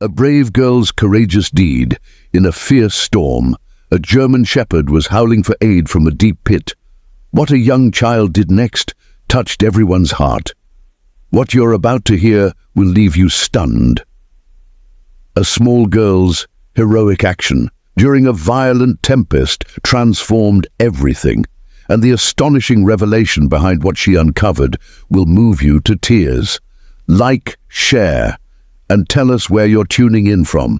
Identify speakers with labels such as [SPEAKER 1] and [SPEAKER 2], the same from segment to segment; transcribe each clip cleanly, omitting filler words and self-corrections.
[SPEAKER 1] A brave girl's courageous deed. In a fierce storm, a German shepherd was howling for aid from a deep pit. What a young child did next touched everyone's heart. What you're about to hear will leave you stunned. A small girl's heroic action during a violent tempest transformed everything, and the astonishing revelation behind what she uncovered will move you to tears. Like, share, and tell us where you're tuning in from.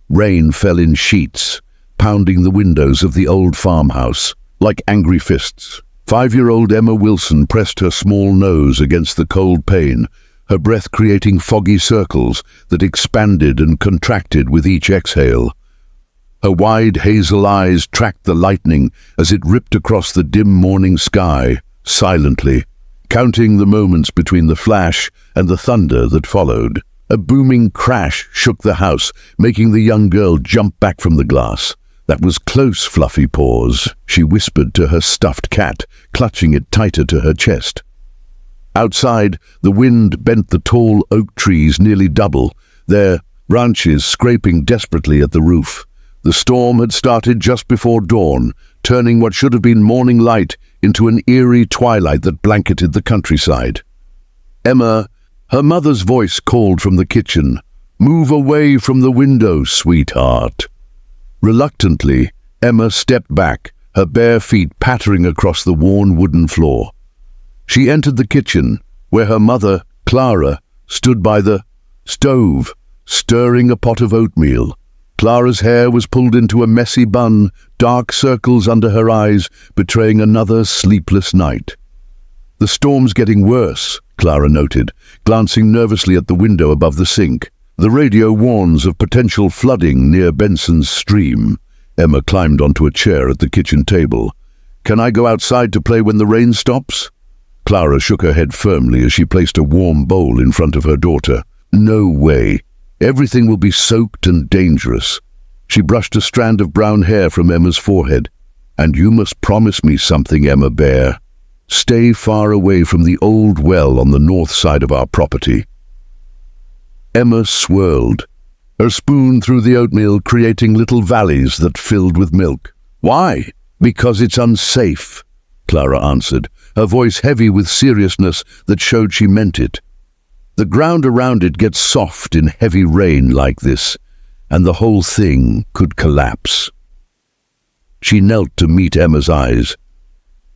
[SPEAKER 1] Rain fell in sheets, pounding the windows of the old farmhouse like angry fists. 5-year-old Emma Wilson pressed her small nose against the cold pane, her breath creating foggy circles that expanded and contracted with each exhale. Her wide hazel eyes tracked the lightning as it ripped across the dim morning sky, silently, counting the moments between the flash and the thunder that followed. A booming crash shook the house, making the young girl jump back from the glass. "That was close, Fluffy Paws," she whispered to her stuffed cat, clutching it tighter to her chest. Outside, the wind bent the tall oak trees nearly double, their branches scraping desperately at the roof. The storm had started just before dawn, turning what should have been morning light into an eerie twilight that blanketed the countryside. "Emma," her mother's voice called from the kitchen, "move away from the window, sweetheart." Reluctantly, Emma stepped back, her bare feet pattering across the worn wooden floor. She entered the kitchen, where her mother, Clara, stood by the stove, stirring a pot of oatmeal. Clara's hair was pulled into a messy bun, dark circles under her eyes, betraying another sleepless night. "The storm's getting worse," Clara noted, glancing nervously at the window above the sink. "The radio warns of potential flooding near Benson's stream." Emma climbed onto a chair at the kitchen table. "Can I go outside to play when the rain stops?" Clara shook her head firmly as she placed a warm bowl in front of her daughter. "No way. Everything will be soaked and dangerous." She brushed a strand of brown hair from Emma's forehead. "And you must promise me something, Emma Bear. Stay far away from the old well on the north side of our property." Emma swirled, her spoon through the oatmeal creating little valleys that filled with milk. "Why?" "Because it's unsafe," Clara answered, her voice heavy with seriousness that showed she meant it. "The ground around it gets soft in heavy rain like this, and the whole thing could collapse." She knelt to meet Emma's eyes.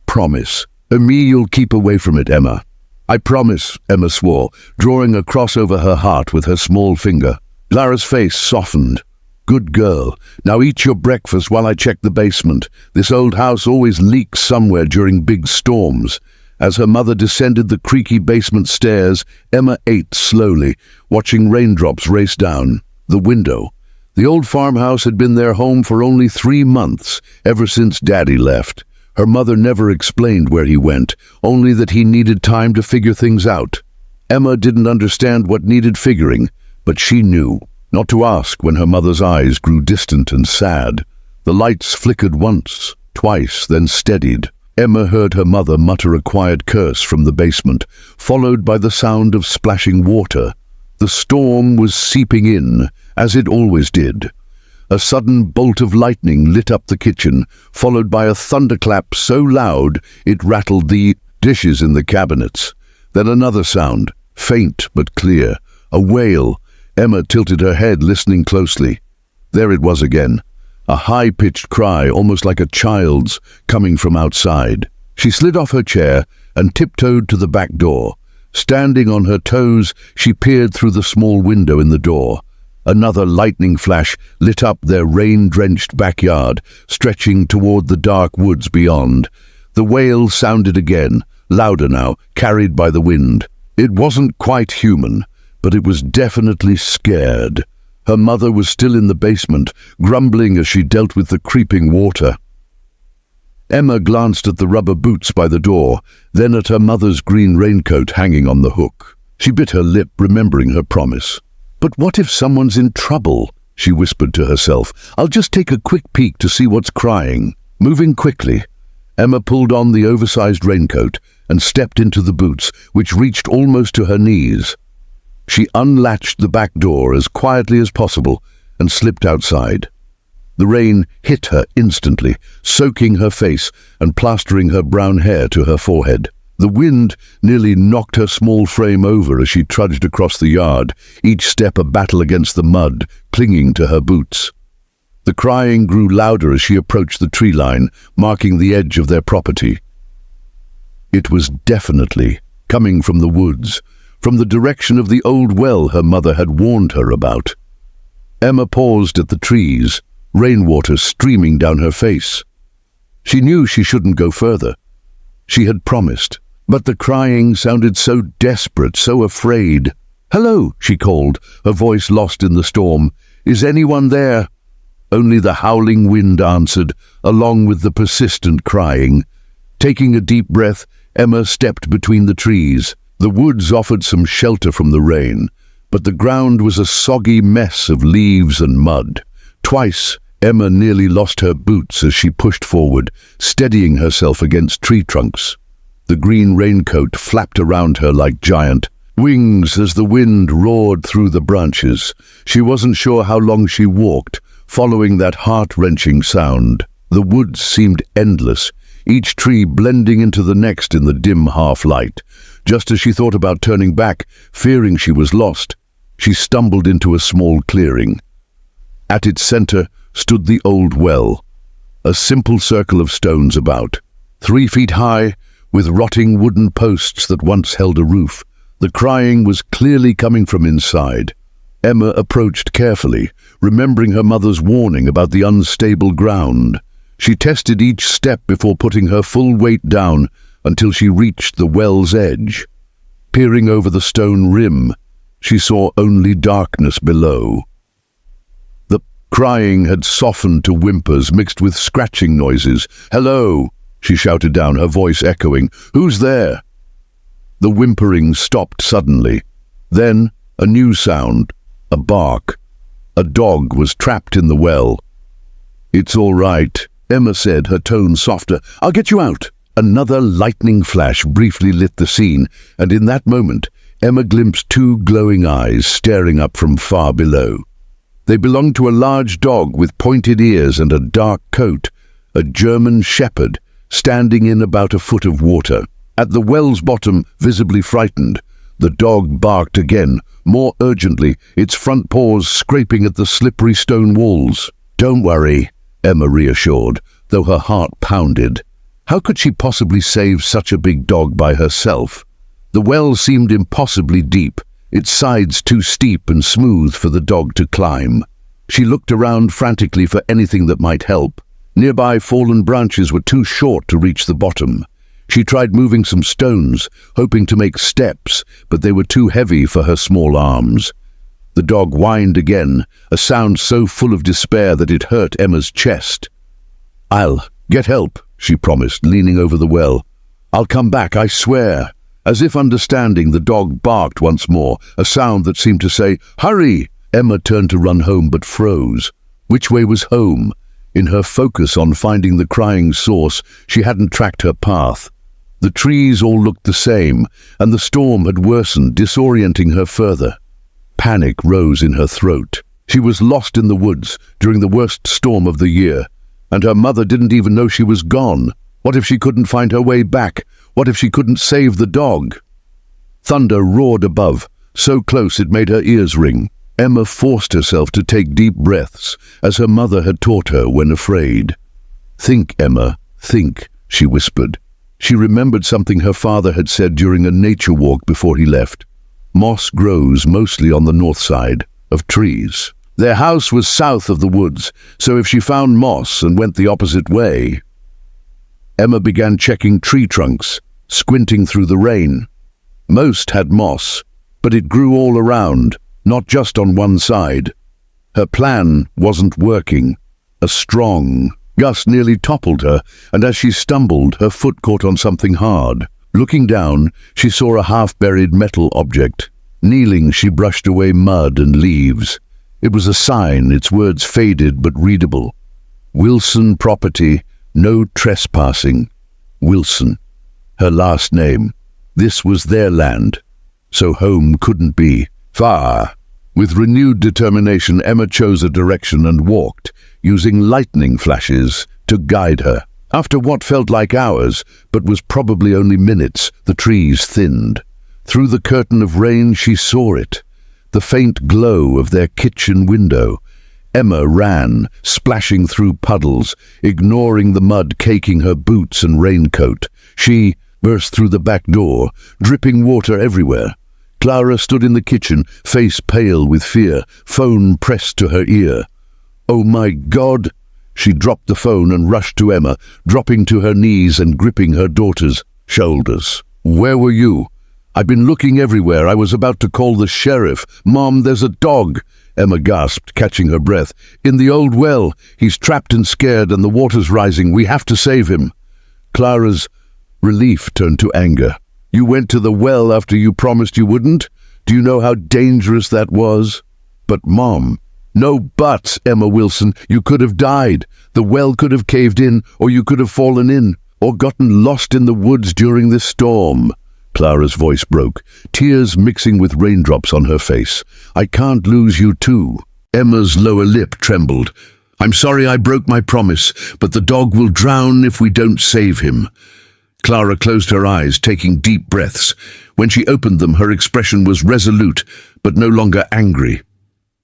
[SPEAKER 1] "Promise. Me, you'll keep away from it, Emma." "I promise," Emma swore, drawing a cross over her heart with her small finger. Clara's face softened. "Good girl. Now eat your breakfast while I check the basement. This old house always leaks somewhere during big storms." As her mother descended the creaky basement stairs, Emma ate slowly, watching raindrops race down the window. The old farmhouse had been their home for only 3 months, ever since Daddy left. Her mother never explained where he went, only that he needed time to figure things out. Emma didn't understand what needed figuring, but she knew not to ask when her mother's eyes grew distant and sad. The lights flickered once, twice, then steadied. Emma heard her mother mutter a quiet curse from the basement, followed by the sound of splashing water. The storm was seeping in, as it always did. A sudden bolt of lightning lit up the kitchen, followed by a thunderclap so loud it rattled the dishes in the cabinets. Then another sound, faint but clear, a wail. Emma tilted her head, listening closely. There it was again, a high-pitched cry, almost like a child's, coming from outside. She slid off her chair and tiptoed to the back door. Standing on her toes, she peered through the small window in the door. Another lightning flash lit up their rain-drenched backyard, stretching toward the dark woods beyond. The wail sounded again, louder now, carried by the wind. It wasn't quite human, but it was definitely scared. Her mother was still in the basement, grumbling as she dealt with the creeping water. Emma glanced at the rubber boots by the door, then at her mother's green raincoat hanging on the hook. She bit her lip, remembering her promise. "But what if someone's in trouble?" she whispered to herself. "I'll just take a quick peek to see what's crying." Moving quickly, Emma pulled on the oversized raincoat and stepped into the boots, which reached almost to her knees. She unlatched the back door as quietly as possible and slipped outside. The rain hit her instantly, soaking her face and plastering her brown hair to her forehead. The wind nearly knocked her small frame over as she trudged across the yard, each step a battle against the mud, clinging to her boots. The crying grew louder as she approached the tree line, marking the edge of their property. It was definitely coming from the woods, from the direction of the old well her mother had warned her about. Emma paused at the trees, rainwater streaming down her face. She knew she shouldn't go further. She had promised, but the crying sounded so desperate, so afraid. "Hello," she called, her voice lost in the storm. "Is anyone there?" Only the howling wind answered, along with the persistent crying. Taking a deep breath, Emma stepped between the trees. The woods offered some shelter from the rain, but the ground was a soggy mess of leaves and mud. Twice, Emma nearly lost her boots as she pushed forward, steadying herself against tree trunks. The green raincoat flapped around her like giant wings as the wind roared through the branches. She wasn't sure how long she walked, following that heart-wrenching sound. The woods seemed endless, each tree blending into the next in the dim half-light. Just as she thought about turning back, fearing she was lost, she stumbled into a small clearing. At its center stood the old well, a simple circle of stones about, 3 feet high, with rotting wooden posts that once held a roof. The crying was clearly coming from inside. Emma approached carefully, remembering her mother's warning about the unstable ground. She tested each step before putting her full weight down until she reached the well's edge. Peering over the stone rim, she saw only darkness below. The crying had softened to whimpers mixed with scratching noises. "Hello," she shouted down, her voice echoing. "Who's there?" The whimpering stopped suddenly. Then a new sound, a bark. A dog was trapped in the well. "It's all right," Emma said, her tone softer. "I'll get you out." Another lightning flash briefly lit the scene, and in that moment, Emma glimpsed 2 glowing eyes staring up from far below. They belonged to a large dog with pointed ears and a dark coat, a German shepherd, standing in about a foot of water. At the well's bottom, visibly frightened, the dog barked again, more urgently, its front paws scraping at the slippery stone walls. "Don't worry," Emma reassured, though her heart pounded. How could she possibly save such a big dog by herself? The well seemed impossibly deep, its sides too steep and smooth for the dog to climb. She looked around frantically for anything that might help. Nearby fallen branches were too short to reach the bottom. She tried moving some stones, hoping to make steps, but they were too heavy for her small arms. The dog whined again, a sound so full of despair that it hurt Emma's chest. "I'll get help," she promised, leaning over the well. "I'll come back, I swear." As if understanding, the dog barked once more, a sound that seemed to say, "Hurry!" Emma turned to run home but froze. Which way was home? In her focus on finding the crying source, she hadn't tracked her path. The trees all looked the same, and the storm had worsened, disorienting her further. Panic rose in her throat. She was lost in the woods during the worst storm of the year, and her mother didn't even know she was gone. What if she couldn't find her way back? What if she couldn't save the dog? Thunder roared above, so close it made her ears ring. Emma forced herself to take deep breaths, as her mother had taught her when afraid. "Think, Emma, think," she whispered. She remembered something her father had said during a nature walk before he left. Moss grows mostly on the north side of trees. Their house was south of the woods, so if she found moss and went the opposite way... Emma began checking tree trunks, squinting through the rain. Most had moss, but it grew all around, not just on one side. Her plan wasn't working. A strong gust nearly toppled her, and as she stumbled, her foot caught on something hard. Looking down, she saw a half-buried metal object. Kneeling, she brushed away mud and leaves. It was a sign, its words faded but readable. "Wilson property, no trespassing." Wilson, her last name. This was their land, so home couldn't be. Far. With renewed determination, Emma chose a direction and walked, using lightning flashes to guide her. After what felt like hours, but was probably only minutes, the trees thinned. Through the curtain of rain she saw it, the faint glow of their kitchen window. Emma ran, splashing through puddles, ignoring the mud caking her boots and raincoat. She burst through the back door, dripping water everywhere. Clara stood in the kitchen, face pale with fear, phone pressed to her ear. "Oh my God!" She dropped the phone and rushed to Emma, dropping to her knees and gripping her daughter's shoulders. "Where were you?" "I've been looking everywhere. I was about to call the sheriff. Mom, there's a dog!" Emma gasped, catching her breath. "In the old well. He's trapped and scared and the water's rising. We have to save him." Clara's relief turned to anger. "You went to the well after you promised you wouldn't? Do you know how dangerous that was?" "But, Mom..." "No buts, Emma Wilson. You could have died. The well could have caved in, or you could have fallen in, or gotten lost in the woods during this storm." Clara's voice broke, tears mixing with raindrops on her face. "I can't lose you too." Emma's lower lip trembled. "I'm sorry I broke my promise, but the dog will drown if we don't save him." Clara closed her eyes, taking deep breaths. When she opened them, her expression was resolute, but no longer angry.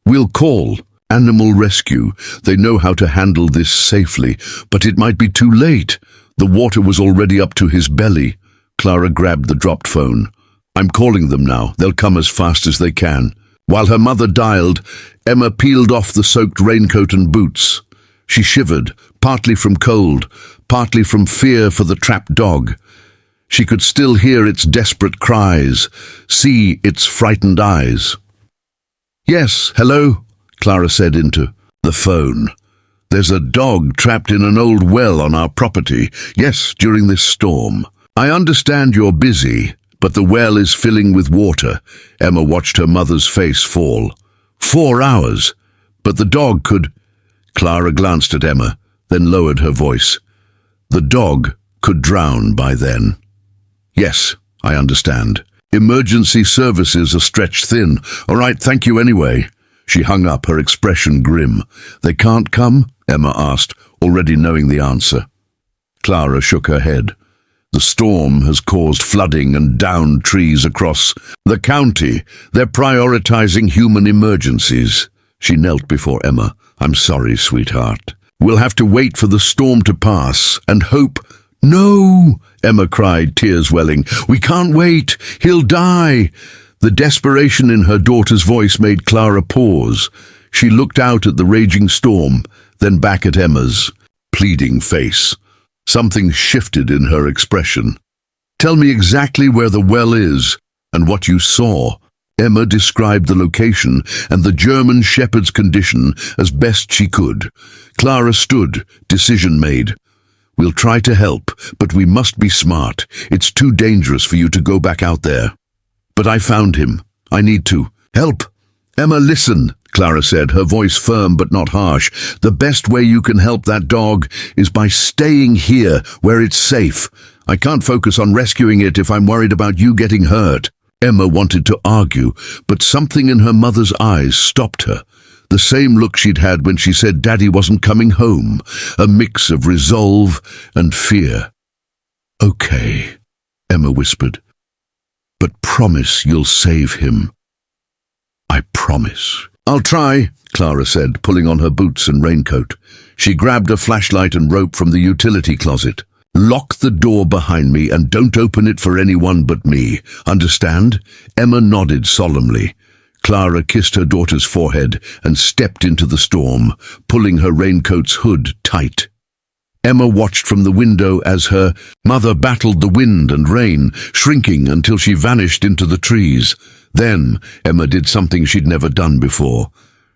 [SPEAKER 1] "We'll call animal rescue. They know how to handle this safely, but it might be too late." The water was already up to his belly. Clara grabbed the dropped phone. "I'm calling them now. They'll come as fast as they can." While her mother dialed, Emma peeled off the soaked raincoat and boots. She shivered, partly from cold, partly from fear for the trapped dog. She could still hear its desperate cries, see its frightened eyes. "Yes, hello," Clara said into the phone. "There's a dog trapped in an old well on our property. Yes, during this storm. I understand you're busy, but the well is filling with water." Emma watched her mother's face fall. 4 hours. But the dog could... Clara glanced at Emma, then lowered her voice. "The dog could drown by then." "Yes, I understand. Emergency services are stretched thin. All right, thank you anyway." She hung up, her expression grim. "They can't come?" Emma asked, already knowing the answer. Clara shook her head. "The storm has caused flooding and downed trees across the county. They're prioritizing human emergencies." She knelt before Emma. "I'm sorry, sweetheart. We'll have to wait for the storm to pass and hope—" "No!" Emma cried, tears welling. "We can't wait. He'll die." The desperation in her daughter's voice made Clara pause. She looked out at the raging storm, then back at Emma's pleading face. Something shifted in her expression. "Tell me exactly where the well is and what you saw." Emma described the location and the German shepherd's condition as best she could. Clara stood, decision made. "We'll try to help, but we must be smart. It's too dangerous for you to go back out there." "But I found him. I need to help." "Emma, listen," Clara said, her voice firm but not harsh. "The best way you can help that dog is by staying here where it's safe. I can't focus on rescuing it if I'm worried about you getting hurt." Emma wanted to argue, but something in her mother's eyes stopped her. The same look she'd had when she said Daddy wasn't coming home, a mix of resolve and fear. "Okay," Emma whispered, "but promise you'll save him." "I promise." "I'll try," Clara said, pulling on her boots and raincoat. She grabbed a flashlight and rope from the utility closet. "Lock the door behind me and don't open it for anyone but me. Understand?" Emma nodded solemnly. Clara kissed her daughter's forehead and stepped into the storm, pulling her raincoat's hood tight. Emma watched from the window as her mother battled the wind and rain, shrinking until she vanished into the trees. Then Emma did something she'd never done before.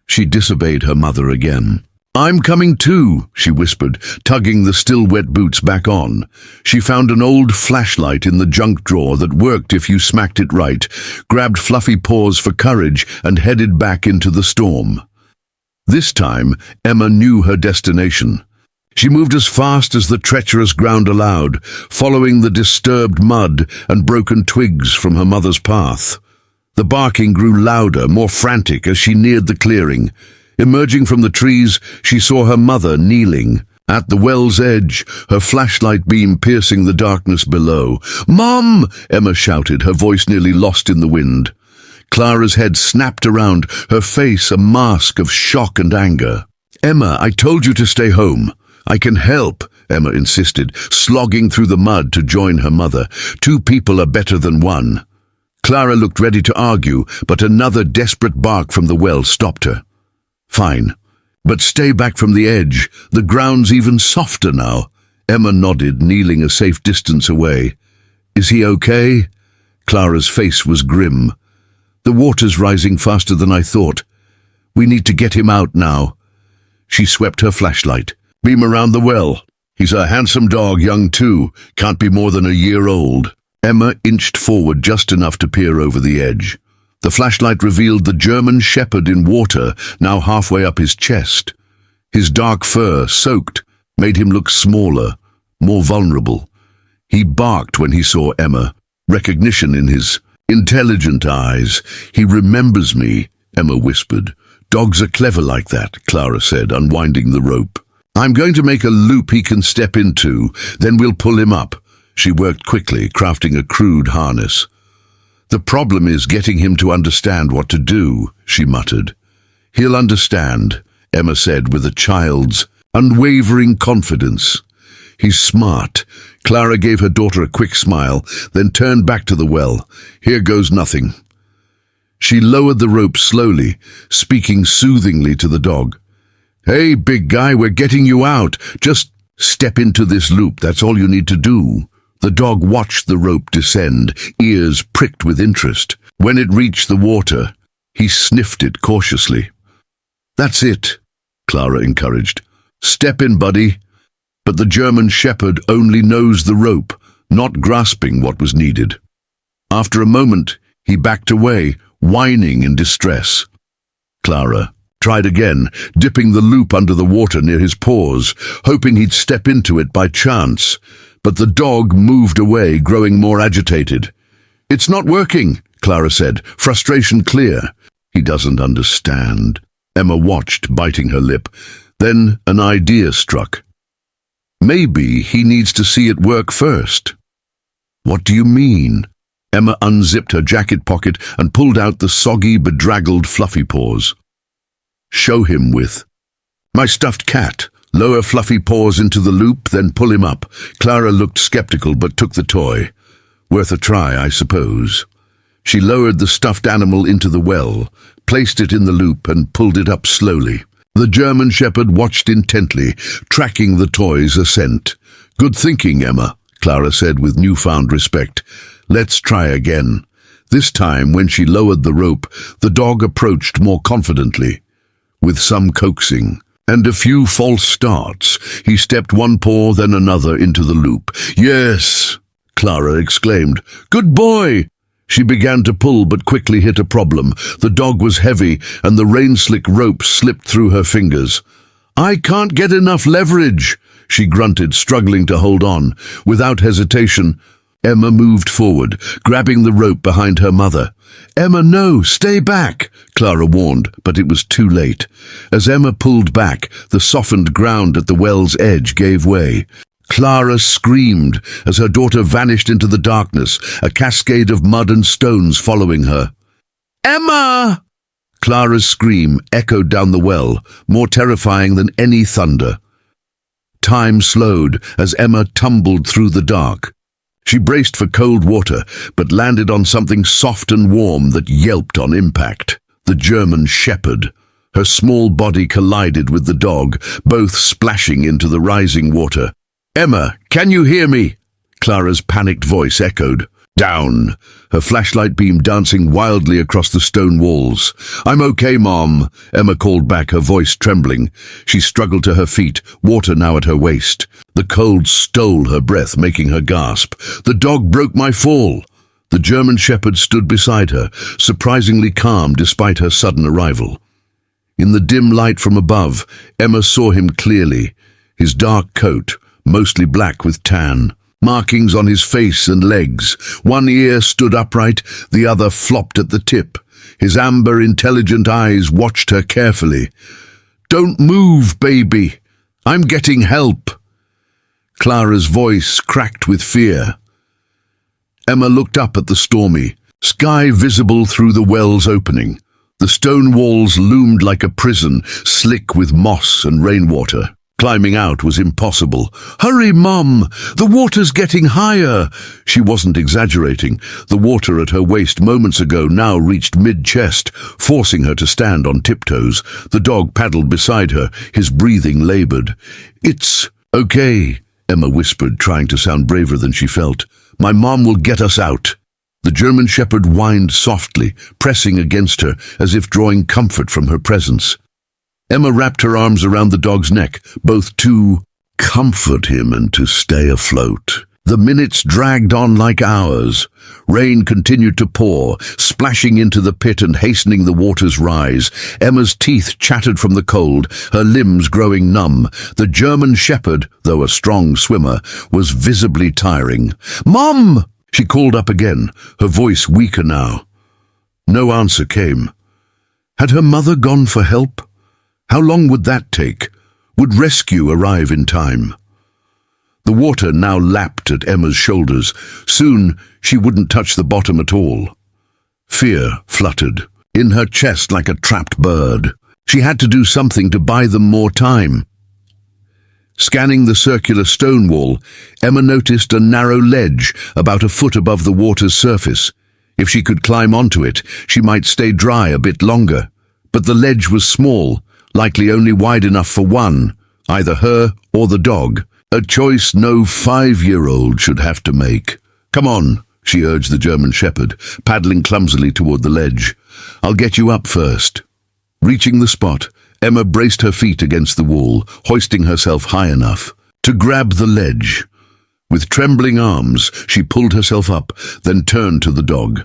[SPEAKER 1] She disobeyed her mother again. "I'm coming too," she whispered, tugging the still wet boots back on. She found an old flashlight in the junk drawer that worked if you smacked it right, grabbed fluffy paws for courage, and headed back into the storm. This time, Emma knew her destination. She moved as fast as the treacherous ground allowed, following the disturbed mud and broken twigs from her mother's path. The barking grew louder, more frantic as she neared the clearing. Emerging from the trees, she saw her mother kneeling at the well's edge, her flashlight beam piercing the darkness below. "Mom!" Emma shouted, her voice nearly lost in the wind. Clara's head snapped around, her face a mask of shock and anger. "Emma, I told you to stay home." "I can help," Emma insisted, slogging through the mud to join her mother. "Two people are better than one." Clara looked ready to argue, but another desperate bark from the well stopped her. "Fine, but stay back from the edge. The ground's even softer now." Emma nodded, kneeling a safe distance away. "Is he okay?" Clara's face was grim. "The water's rising faster than I thought. We need to get him out now." She swept her flashlight. "Beam around the well. He's a handsome dog, young too. Can't be more than a year old." Emma inched forward just enough to peer over the edge. The flashlight revealed the German shepherd in water, now halfway up his chest. His dark fur, soaked, made him look smaller, more vulnerable. He barked when he saw Emma, recognition in his intelligent eyes. "He remembers me," Emma whispered. "Dogs are clever like that," Clara said, unwinding the rope. "I'm going to make a loop he can step into, then we'll pull him up." She worked quickly, crafting a crude harness. "The problem is getting him to understand what to do," she muttered. "He'll understand," Emma said with a child's unwavering confidence. "He's smart." Clara gave her daughter a quick smile, then turned back to the well. "Here goes nothing." She lowered the rope slowly, speaking soothingly to the dog. "Hey, big guy, we're getting you out. Just step into this loop, that's all you need to do." The dog watched the rope descend, ears pricked with interest. When it reached the water, he sniffed it cautiously. "That's it," Clara encouraged. "Step in, buddy." But the German shepherd only knows the rope, not grasping what was needed. After a moment, he backed away, whining in distress. Clara tried again, dipping the loop under the water near his paws, hoping he'd step into it by chance. But the dog moved away, growing more agitated. "It's not working," Clara said, frustration clear. "He doesn't understand." Emma watched, biting her lip. Then an idea struck. Maybe he needs to see it work first. "What do you mean?" Emma unzipped her jacket pocket and pulled out the soggy, bedraggled fluffy paws. "Show him with." "My stuffed cat." Lower fluffy paws into the loop, then pull him up. Clara looked skeptical but took the toy. Worth a try, I suppose. She lowered the stuffed animal into the well, placed it in the loop and pulled it up slowly. The German shepherd watched intently, tracking the toy's ascent. "Good thinking, Emma," Clara said with newfound respect. "Let's try again." This time, when she lowered the rope, the dog approached more confidently. With some coaxing and a few false starts, he stepped one paw then another into the loop. "Yes," Clara exclaimed. "Good boy!" She began to pull but quickly hit a problem. The dog was heavy and the rain-slick rope slipped through her fingers. "I can't get enough leverage," she grunted, struggling to hold on. Without hesitation, Emma moved forward, grabbing the rope behind her mother. "Emma, no, stay back," Clara warned, but it was too late. As Emma pulled back, the softened ground at the well's edge gave way. Clara screamed as her daughter vanished into the darkness, a cascade of mud and stones following her. "Emma!" Clara's scream echoed down the well, more terrifying than any thunder. Time slowed as Emma tumbled through the dark. She braced for cold water, but landed on something soft and warm that yelped on impact. The German shepherd. Her small body collided with the dog, both splashing into the rising water. "Emma, can you hear me?" Clara's panicked voice echoed. "Down," her flashlight beam dancing wildly across the stone walls. "I'm okay, Mom," Emma called back, her voice trembling. She struggled to her feet, water now at her waist. The cold stole her breath, making her gasp. "The dog broke my fall." The German shepherd stood beside her, surprisingly calm despite her sudden arrival. In the dim light from above, Emma saw him clearly, his dark coat, mostly black with tan, markings on his face and legs. One ear stood upright, the other flopped at the tip. His amber, intelligent eyes watched her carefully. "Don't move, baby. I'm getting help." Clara's voice cracked with fear. Emma looked up at the stormy sky visible through the well's opening. The stone walls loomed like a prison, slick with moss and rainwater. Climbing out was impossible. "Hurry, Mum! The water's getting higher!" She wasn't exaggerating. The water at her waist moments ago now reached mid-chest, forcing her to stand on tiptoes. The dog paddled beside her, his breathing labored. "It's okay," Emma whispered, trying to sound braver than she felt. "My mom will get us out." The German shepherd whined softly, pressing against her, as if drawing comfort from her presence. Emma wrapped her arms around the dog's neck, both to comfort him and to stay afloat. The minutes dragged on like hours. Rain continued to pour, splashing into the pit and hastening the water's rise. Emma's teeth chattered from the cold, her limbs growing numb. The German shepherd, though a strong swimmer, was visibly tiring. "Mum!" she called up again, her voice weaker now. No answer came. Had her mother gone for help? How long would that take? Would rescue arrive in time? The water now lapped at Emma's shoulders. Soon she wouldn't touch the bottom at all. Fear fluttered in her chest like a trapped bird. She had to do something to buy them more time. Scanning the circular stone wall, Emma noticed a narrow ledge about a foot above the water's surface. If she could climb onto it, she might stay dry a bit longer. But the ledge was small, likely only wide enough for one, either her or the dog. A choice no 5-year-old should have to make. "Come on," she urged the German shepherd, paddling clumsily toward the ledge. "I'll get you up first." Reaching the spot, Emma braced her feet against the wall, hoisting herself high enough to grab the ledge. With trembling arms, she pulled herself up, then turned to the dog.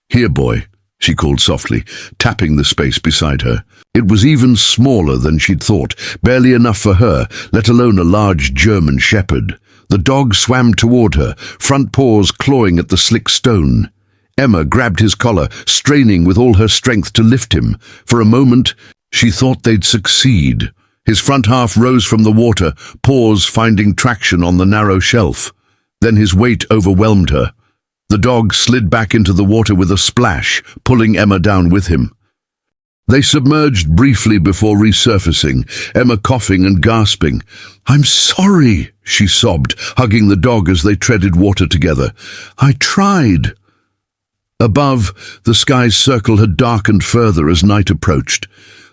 [SPEAKER 1] "Here, boy," she called softly, tapping the space beside her. It was even smaller than she'd thought, barely enough for her, let alone a large German shepherd. The dog swam toward her, front paws clawing at the slick stone. Emma grabbed his collar, straining with all her strength to lift him. For a moment, she thought they'd succeed. His front half rose from the water, paws finding traction on the narrow shelf. Then his weight overwhelmed her. The dog slid back into the water with a splash, pulling Emma down with him. They submerged briefly before resurfacing, Emma coughing and gasping. "I'm sorry," she sobbed, hugging the dog as they treaded water together. "I tried." Above, the sky's circle had darkened further as night approached.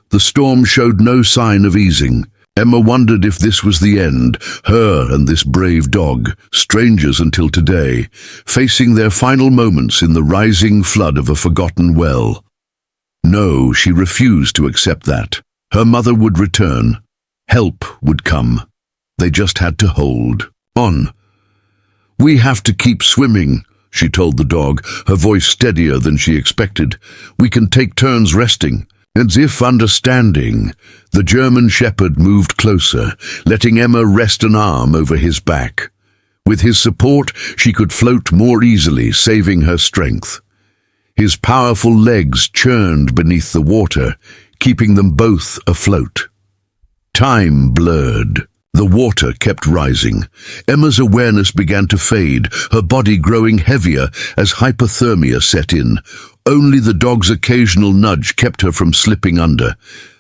[SPEAKER 1] The storm showed no sign of easing. Emma wondered if this was the end, her and this brave dog, strangers until today, facing their final moments in the rising flood of a forgotten well. No, she refused to accept that. Her mother would return. Help would come. They just had to hold on. "We have to keep swimming," she told the dog, her voice steadier than she expected. "We can take turns resting." As if understanding, the German shepherd moved closer, letting Emma rest an arm over his back. With his support, she could float more easily, saving her strength. His powerful legs churned beneath the water, keeping them both afloat. Time blurred. The water kept rising. Emma's awareness began to fade, her body growing heavier as hypothermia set in. Only the dog's occasional nudge kept her from slipping under.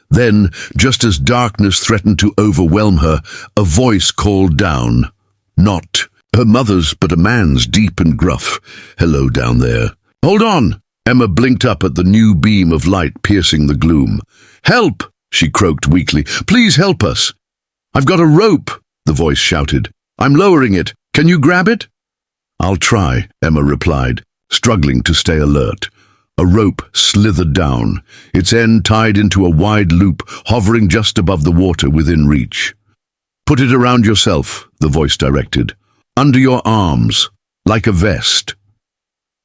[SPEAKER 1] Then, just as darkness threatened to overwhelm her, a voice called down. Not her mother's, but a man's, deep and gruff. "Hello down there." "Hold on!" Emma blinked up at the new beam of light piercing the gloom. "Help!" she croaked weakly. "Please help us!" "I've got a rope!" the voice shouted. "I'm lowering it. Can you grab it?" "I'll try," Emma replied, struggling to stay alert. A rope slithered down, its end tied into a wide loop, hovering just above the water within reach. "Put it around yourself," the voice directed. "Under your arms, like a vest."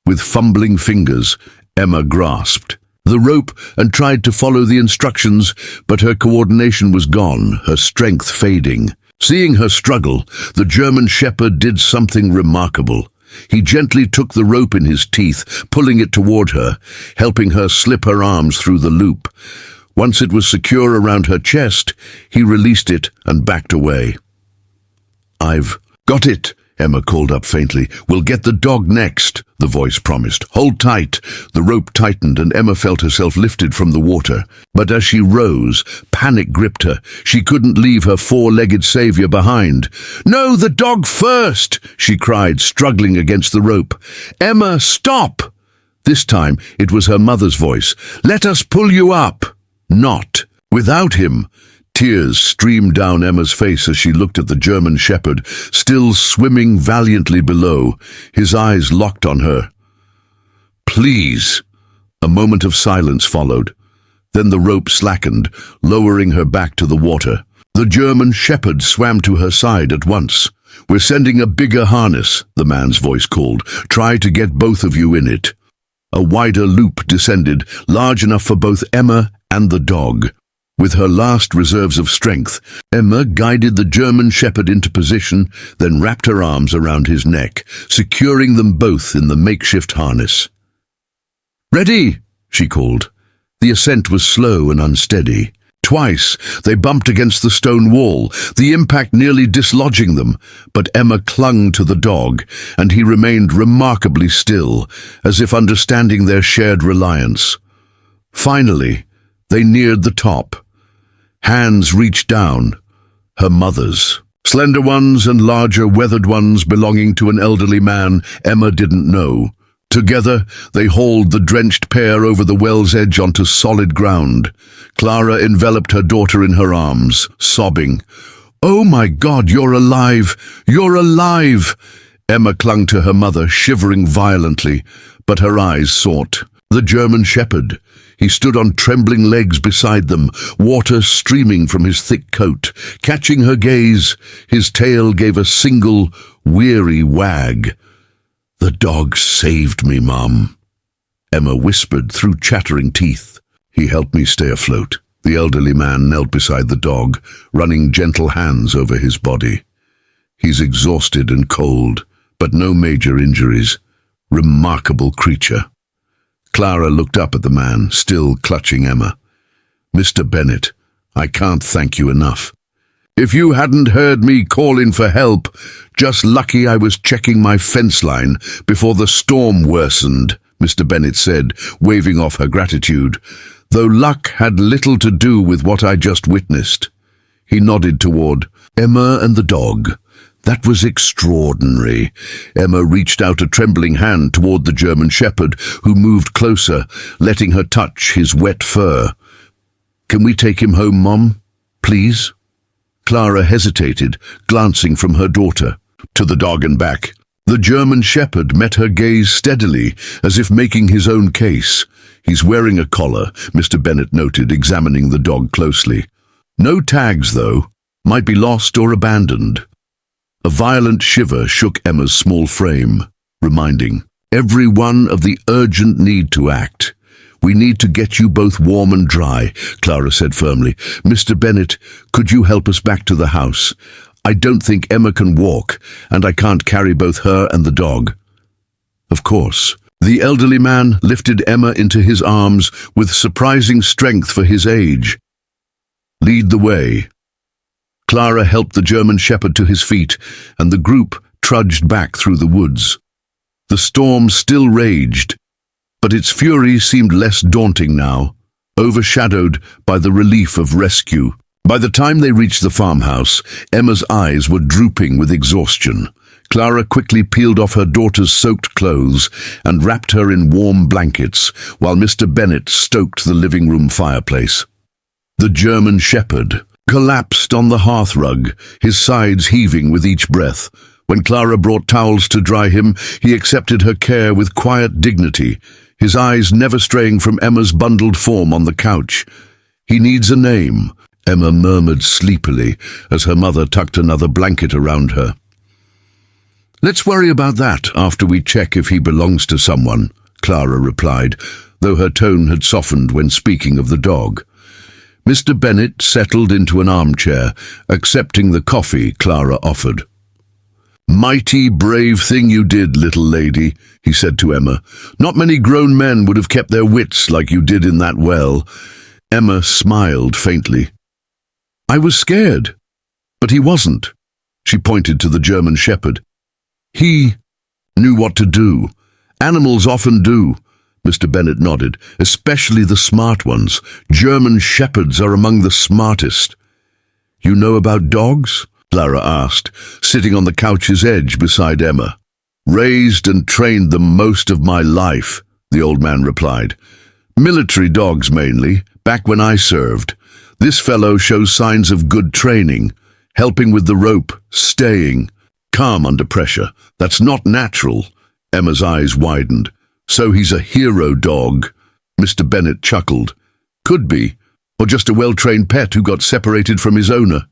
[SPEAKER 1] With fumbling fingers, Emma grasped the rope and tried to follow the instructions, but her coordination was gone, her strength fading. Seeing her struggle, the German shepherd did something remarkable. He gently took the rope in his teeth, pulling it toward her, helping her slip her arms through the loop. Once it was secure around her chest, he released it and backed away. "I've got it," Emma called up faintly. "We'll get the dog next," the voice promised. "Hold tight." The rope tightened and Emma felt herself lifted from the water. But as she rose, panic gripped her. She couldn't leave her four-legged savior behind. "No, the dog first!" she cried, struggling against the rope. "Emma, stop!" This time it was her mother's voice. "Let us pull you up." Not without him. Tears streamed down Emma's face as she looked at the German shepherd, still swimming valiantly below, his eyes locked on her. "Please." A moment of silence followed. Then the rope slackened, lowering her back to the water. The German shepherd swam to her side at once. "We're sending a bigger harness," the man's voice called. "Try to get both of you in it." A wider loop descended, large enough for both Emma and the dog. With her last reserves of strength, Emma guided the German shepherd into position, then wrapped her arms around his neck, securing them both in the makeshift harness. "Ready!" she called. The ascent was slow and unsteady. Twice they bumped against the stone wall, the impact nearly dislodging them, but Emma clung to the dog, and he remained remarkably still, as if understanding their shared reliance. Finally, they neared the top. Hands reached down, her mother's. Slender ones and larger weathered ones belonging to an elderly man Emma didn't know. Together, they hauled the drenched pair over the well's edge onto solid ground. Clara enveloped her daughter in her arms, sobbing. "Oh my God, you're alive! You're alive!" Emma clung to her mother, shivering violently, but her eyes sought the German shepherd. He stood on trembling legs beside them, water streaming from his thick coat. Catching her gaze, his tail gave a single, weary wag. "The dog saved me, Mum," Emma whispered through chattering teeth. "He helped me stay afloat." The elderly man knelt beside the dog, running gentle hands over his body. "He's exhausted and cold, but no major injuries. Remarkable creature." Clara looked up at the man, still clutching Emma. "Mr. Bennet, I can't thank you enough. If you hadn't heard me calling for help, just lucky I was checking my fence line before the storm worsened," Mr. Bennet said, waving off her gratitude, "though luck had little to do with what I just witnessed." He nodded toward Emma and the dog. "That was extraordinary." Emma reached out a trembling hand toward the German shepherd, who moved closer, letting her touch his wet fur. "Can we take him home, Mom? Please?" Clara hesitated, glancing from her daughter to the dog and back. The German shepherd met her gaze steadily, as if making his own case. "He's wearing a collar," Mr. Bennet noted, examining the dog closely. "No tags, though. Might be lost or abandoned." A violent shiver shook Emma's small frame, reminding everyone of the urgent need to act. "We need to get you both warm and dry," Clara said firmly. "Mr. Bennet, could you help us back to the house? I don't think Emma can walk, and I can't carry both her and the dog." "Of course." The elderly man lifted Emma into his arms with surprising strength for his age. "Lead the way." Clara helped the German shepherd to his feet, and the group trudged back through the woods. The storm still raged, but its fury seemed less daunting now, overshadowed by the relief of rescue. By the time they reached the farmhouse, Emma's eyes were drooping with exhaustion. Clara quickly peeled off her daughter's soaked clothes and wrapped her in warm blankets, while Mr. Bennet stoked the living room fireplace. The German shepherd collapsed on the hearthrug, his sides heaving with each breath. When Clara brought towels to dry him, he accepted her care with quiet dignity, his eyes never straying from Emma's bundled form on the couch. "He needs a name," Emma murmured sleepily as her mother tucked another blanket around her. "Let's worry about that after we check if he belongs to someone," Clara replied, though her tone had softened when speaking of the dog. Mr. Bennet settled into an armchair, accepting the coffee Clara offered. "Mighty brave thing you did, little lady," he said to Emma. "Not many grown men would have kept their wits like you did in that well." Emma smiled faintly. "I was scared, but he wasn't." She pointed to the German shepherd. "He knew what to do. Animals often do." Mr. Bennet nodded. "Especially the smart ones. German shepherds are among the smartest." "You know about dogs?" Clara asked, sitting on the couch's edge beside Emma. "Raised and trained them most of my life," the old man replied. "Military dogs mainly, back when I served. This fellow shows signs of good training, helping with the rope, staying, calm under pressure. That's not natural." Emma's eyes widened. "So he's a hero dog?" Mr. Bennet chuckled. "Could be, or just a well-trained pet who got separated from his owner."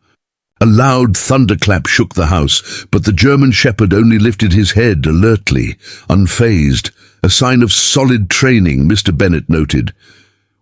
[SPEAKER 1] A loud thunderclap shook the house, but the German shepherd only lifted his head alertly, unfazed, a sign of solid training, Mr. Bennet noted.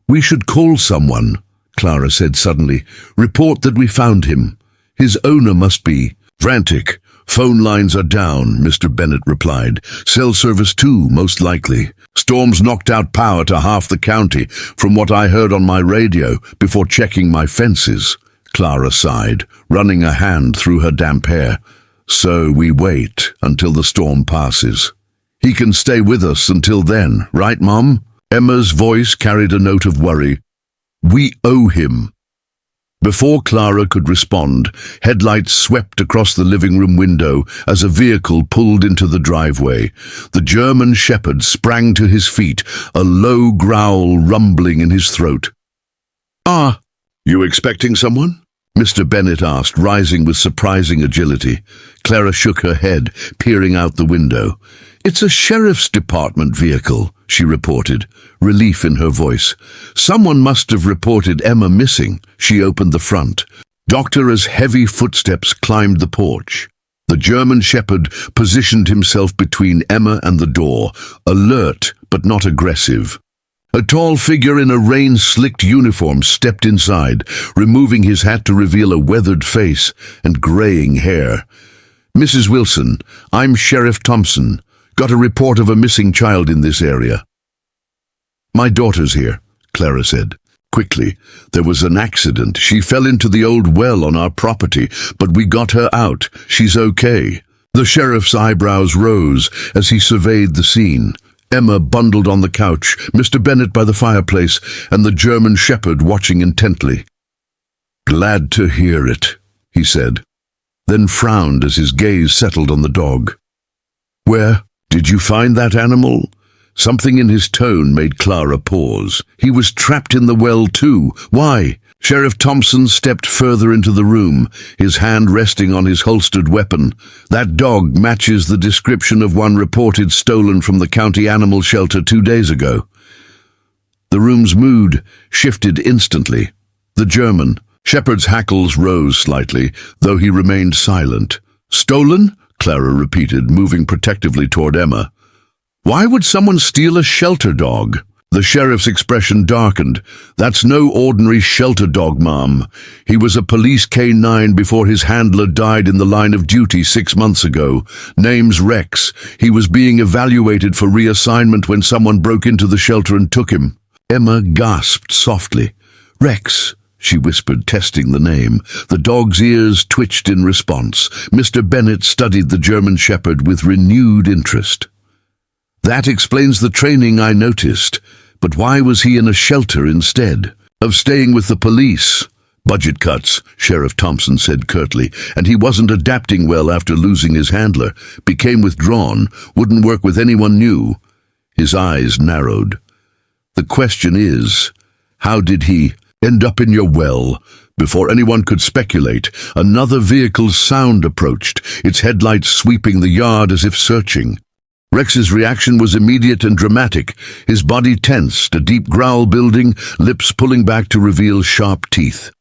[SPEAKER 1] "We should call someone," Clara said suddenly. "Report that we found him. His owner must be frantic." "Phone lines are down," Mr. Bennet replied. "Cell service too, most likely. Storms knocked out power to half the county, from what I heard on my radio before checking my fences." Clara sighed, running a hand through her damp hair. "So we wait until the storm passes. He can stay with us until then, right, Mom?" Emma's voice carried a note of worry. "We owe him." Before Clara could respond, headlights swept across the living room window as a vehicle pulled into the driveway. The German shepherd sprang to his feet, a low growl rumbling in his throat. "Ah, you expecting someone?" Mr. Bennet asked, rising with surprising agility. Clara shook her head, peering out the window. "It's a sheriff's department vehicle," she reported, relief in her voice. "Someone must have reported Emma missing." She opened the front. Doctor's heavy footsteps climbed the porch. The German shepherd positioned himself between Emma and the door, alert but not aggressive. A tall figure in a rain-slicked uniform stepped inside, removing his hat to reveal a weathered face and graying hair. "Mrs. Wilson, I'm Sheriff Thompson. Got a report of a missing child in this area." "My daughter's here," Clara said. Quickly, "There was an accident. She fell into the old well on our property, but we got her out. She's okay." The sheriff's eyebrows rose as he surveyed the scene. Emma bundled on the couch, Mr. Bennet by the fireplace, and the German shepherd watching intently. "Glad to hear it," he said, then frowned as his gaze settled on the dog. "Where did you find that animal?" Something in his tone made Clara pause. "He was trapped in the well too. Why?" Sheriff Thompson stepped further into the room, his hand resting on his holstered weapon. "That dog matches the description of one reported stolen from the county animal shelter 2 days ago." The room's mood shifted instantly. The German shepherd's hackles rose slightly, though he remained silent. "Stolen?" Clara repeated, moving protectively toward Emma. "Why would someone steal a shelter dog?" The sheriff's expression darkened. "That's no ordinary shelter dog, Ma'am. He was a police K9 before his handler died in the line of duty 6 months ago. Name's Rex. He was being evaluated for reassignment when someone broke into the shelter and took him." Emma gasped softly. "Rex," she whispered, testing the name. The dog's ears twitched in response. Mr. Bennet studied the German shepherd with renewed interest. "That explains the training I noticed. But why was he in a shelter instead of staying with the police?" "Budget cuts," Sheriff Thompson said curtly, "and he wasn't adapting well after losing his handler. Became withdrawn, wouldn't work with anyone new." His eyes narrowed. "The question is, how did he end up in your well?" Before anyone could speculate, another vehicle's sound approached, its headlights sweeping the yard as if searching. Rex's reaction was immediate and dramatic, his body tensed, a deep growl building, lips pulling back to reveal sharp teeth.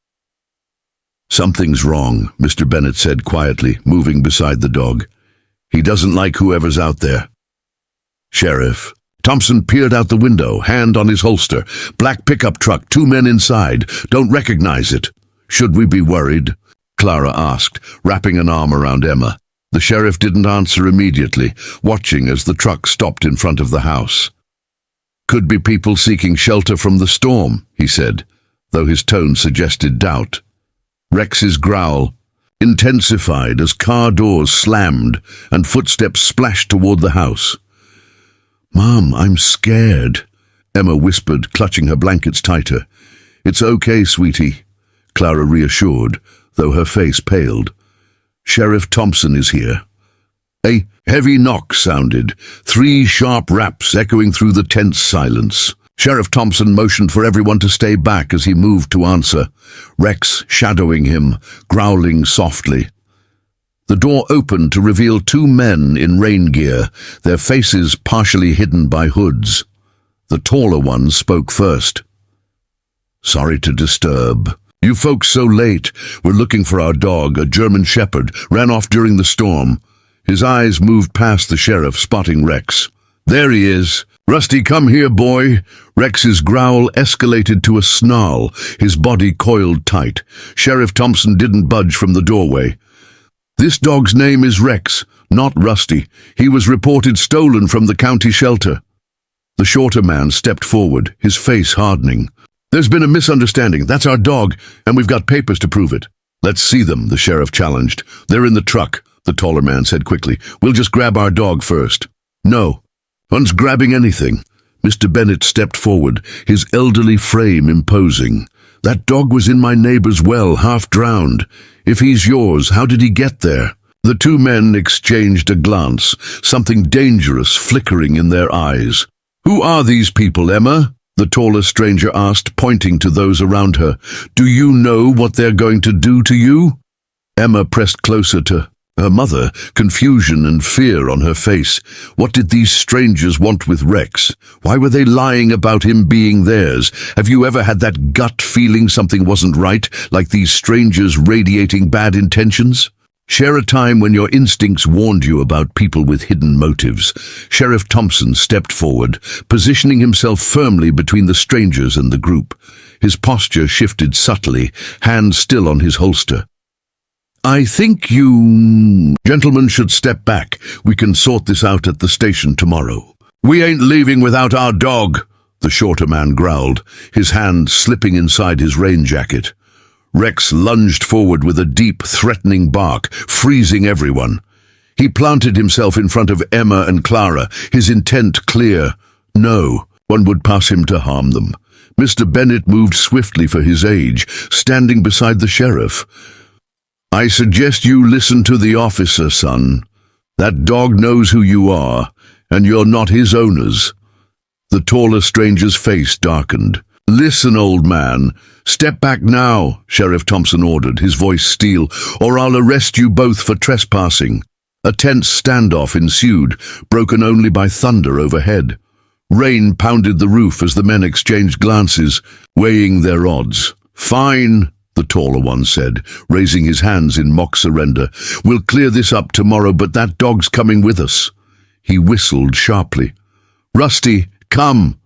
[SPEAKER 1] "Something's wrong," Mr. Bennet said quietly, moving beside the dog. "He doesn't like whoever's out there." "Sheriff Thompson peered out the window, hand on his holster. Black pickup truck, 2 men inside. Don't recognize it. Should we be worried? Clara asked, wrapping an arm around Emma. The sheriff didn't answer immediately, watching as the truck stopped in front of the house. Could be people seeking shelter from the storm, he said, though his tone suggested doubt. Rex's growl intensified as car doors slammed and footsteps splashed toward the house. "Mom, I'm scared," Emma whispered, clutching her blankets tighter. "It's okay, sweetie," Clara reassured, though her face paled. "Sheriff Thompson is here." A heavy knock sounded, 3 sharp raps echoing through the tense silence. Sheriff Thompson motioned for everyone to stay back as he moved to answer, Rex shadowing him, growling softly. The door opened to reveal 2 men in rain gear, their faces partially hidden by hoods. The taller one spoke first. "Sorry to disturb. You folks so late. We're looking for our dog, a German shepherd, ran off during the storm." His eyes moved past the sheriff, spotting Rex. "There he is. Rusty, come here, boy." Rex's growl escalated to a snarl, his body coiled tight. Sheriff Thompson didn't budge from the doorway. "This dog's name is Rex, not Rusty. He was reported stolen from the county shelter." The shorter man stepped forward, his face hardening. "There's been a misunderstanding. That's our dog, and we've got papers to prove it." "Let's see them," the sheriff challenged. "They're in the truck," the taller man said quickly. "We'll just grab our dog first." "No. One's grabbing anything." Mr. Bennett stepped forward, his elderly frame imposing. "That dog was in my neighbor's well, half drowned. If he's yours, how did he get there?" The 2 men exchanged a glance, something dangerous flickering in their eyes. "Who are these people, Emma?" the taller stranger asked, pointing to those around her. "Do you know what they're going to do to you?" Emma pressed closer to her mother, confusion and fear on her face. What did these strangers want with Rex? Why were they lying about him being theirs? Have you ever had that gut feeling something wasn't right, like these strangers radiating bad intentions? Share a time when your instincts warned you about people with hidden motives. Sheriff Thompson stepped forward, positioning himself firmly between the strangers and the group. His posture shifted subtly, hand still on his holster. "I think you gentlemen should step back. We can sort this out at the station tomorrow." "We ain't leaving without our dog," the shorter man growled, his hand slipping inside his rain jacket. Rex lunged forward with a deep, threatening bark, freezing everyone. He planted himself in front of Emma and Clara, his intent clear. No one would pass him to harm them. Mr. Bennett moved swiftly for his age, standing beside the sheriff. "I suggest you listen to the officer, son. That dog knows who you are, and you're not his owners." The taller stranger's face darkened. "Listen, old man. Step back now," Sheriff Thompson ordered, his voice steel, "or I'll arrest you both for trespassing." A tense standoff ensued, broken only by thunder overhead. Rain pounded the roof as the men exchanged glances, weighing their odds. "Fine," the taller one said, raising his hands in mock surrender. "We'll clear this up tomorrow, but that dog's coming with us." He whistled sharply. "Rusty, come."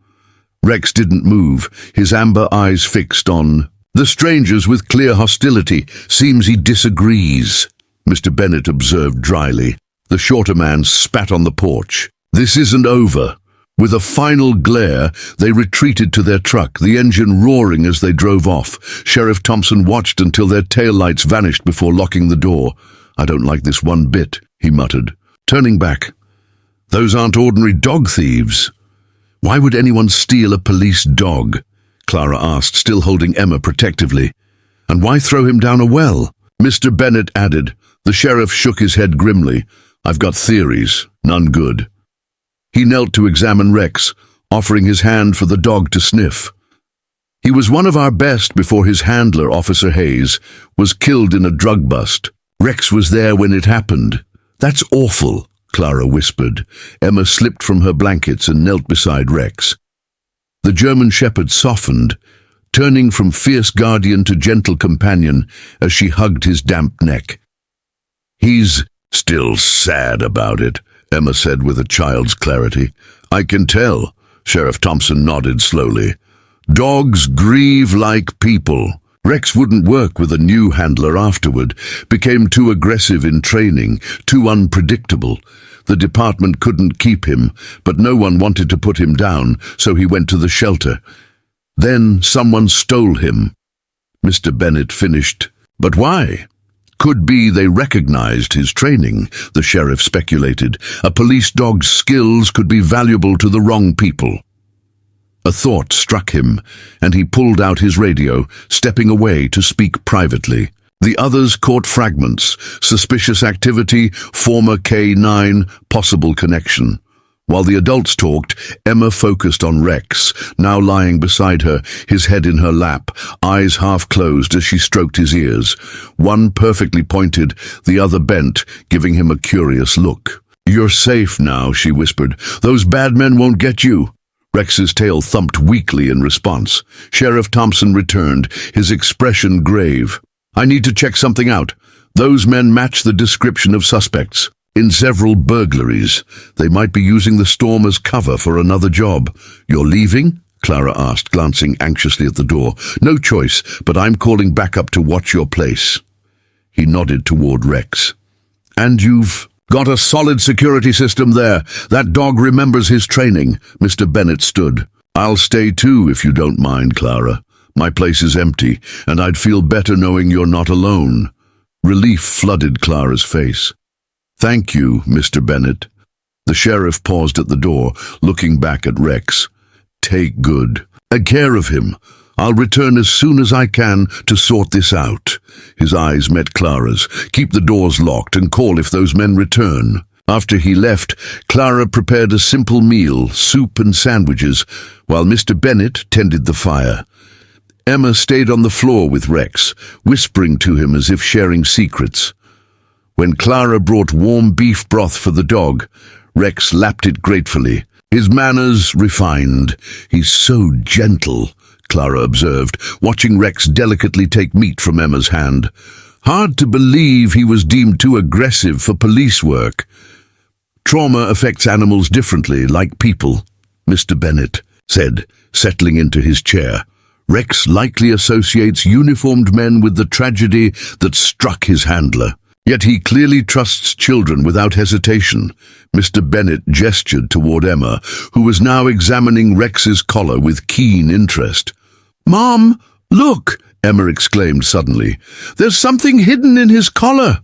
[SPEAKER 1] Rex didn't move, his amber eyes fixed on the strangers with clear hostility. "Seems he disagrees," Mr. Bennett observed dryly. The shorter man spat on the porch. "This isn't over." With a final glare, they retreated to their truck, the engine roaring as they drove off. Sheriff Thompson watched until their taillights vanished before locking the door. "I don't like this one bit," he muttered, turning back. "Those aren't ordinary dog thieves." "Why would anyone steal a police dog?" Clara asked, still holding Emma protectively. "And why throw him down a well?" Mr. Bennett added. The sheriff shook his head grimly. "I've got theories, none good." He knelt to examine Rex, offering his hand for the dog to sniff. "He was one of our best before his handler, Officer Hayes, was killed in a drug bust. Rex was there when it happened." "That's awful," Clara whispered. Emma slipped from her blankets and knelt beside Rex. The German shepherd softened, turning from fierce guardian to gentle companion as she hugged his damp neck. "He's still sad about it," Emma said with a child's clarity. I can tell, Sheriff Thompson nodded slowly. Dogs grieve like people. Rex wouldn't work with a new handler afterward, became too aggressive in training, too unpredictable. The department couldn't keep him, but no one wanted to put him down, so he went to the shelter. Then someone stole him. Mr. Bennett finished. But why? Could be they recognized his training, the sheriff speculated. A police dog's skills could be valuable to the wrong people. A thought struck him, and he pulled out his radio, stepping away to speak privately. The others caught fragments: suspicious activity, former K9, possible connection. While the adults talked, Emma focused on Rex, now lying beside her, his head in her lap, eyes half closed as she stroked his ears. One perfectly pointed, the other bent, giving him a curious look. "You're safe now," she whispered. "Those bad men won't get you." Rex's tail thumped weakly in response. Sheriff Thompson returned, his expression grave. "I need to check something out. Those men match the description of suspects. In several burglaries. They might be using the storm as cover for another job." "You're leaving?" Clara asked, glancing anxiously at the door. "No choice, but I'm calling back up to watch your place." He nodded toward Rex. "And you've got a solid security system there. That dog remembers his training." Mr. Bennett stood. "I'll stay too, if you don't mind, Clara. My place is empty, and I'd feel better knowing you're not alone." Relief flooded Clara's face. "Thank you, Mr. Bennett." The sheriff paused at the door, looking back at Rex. "Take good care of him. I'll return as soon as I can to sort this out." His eyes met Clara's. "Keep the doors locked and call if those men return." After he left, Clara prepared a simple meal, soup and sandwiches, while Mr. Bennett tended the fire. Emma stayed on the floor with Rex, whispering to him as if sharing secrets. When Clara brought warm beef broth for the dog, Rex lapped it gratefully. His manners refined. "He's so gentle," Clara observed, watching Rex delicately take meat from Emma's hand. Hard to believe he was deemed too aggressive for police work. "Trauma affects animals differently, like people," Mr. Bennett said, settling into his chair. "Rex likely associates uniformed men with the tragedy that struck his handler. Yet he clearly trusts children without hesitation." Mr. Bennett gestured toward Emma, who was now examining Rex's collar with keen interest. "Mom, look!" Emma exclaimed suddenly. "There's something hidden in his collar."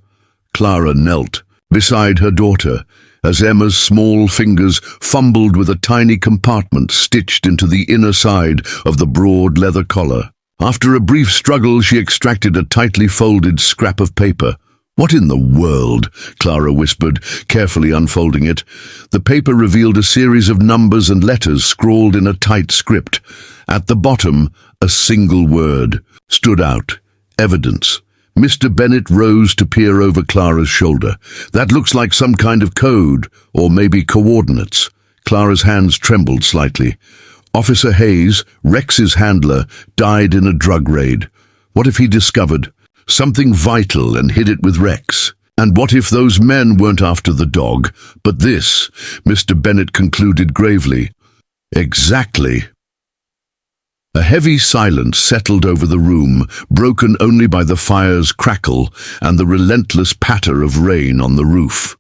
[SPEAKER 1] Clara knelt beside her daughter as Emma's small fingers fumbled with a tiny compartment stitched into the inner side of the broad leather collar. After a brief struggle, she extracted a tightly folded scrap of paper. "What in the world?" Clara whispered, carefully unfolding it. The paper revealed a series of numbers and letters scrawled in a tight script. At the bottom, a single word stood out: evidence. Mr. Bennett rose to peer over Clara's shoulder. "That looks like some kind of code, or maybe coordinates." Clara's hands trembled slightly. "Officer Hayes, Rex's handler, died in a drug raid. What if he discovered something vital and hid it with Rex? And what if those men weren't after the dog, but this?" Mr. Bennett concluded gravely. "Exactly." A heavy silence settled over the room, broken only by the fire's crackle and the relentless patter of rain on the roof.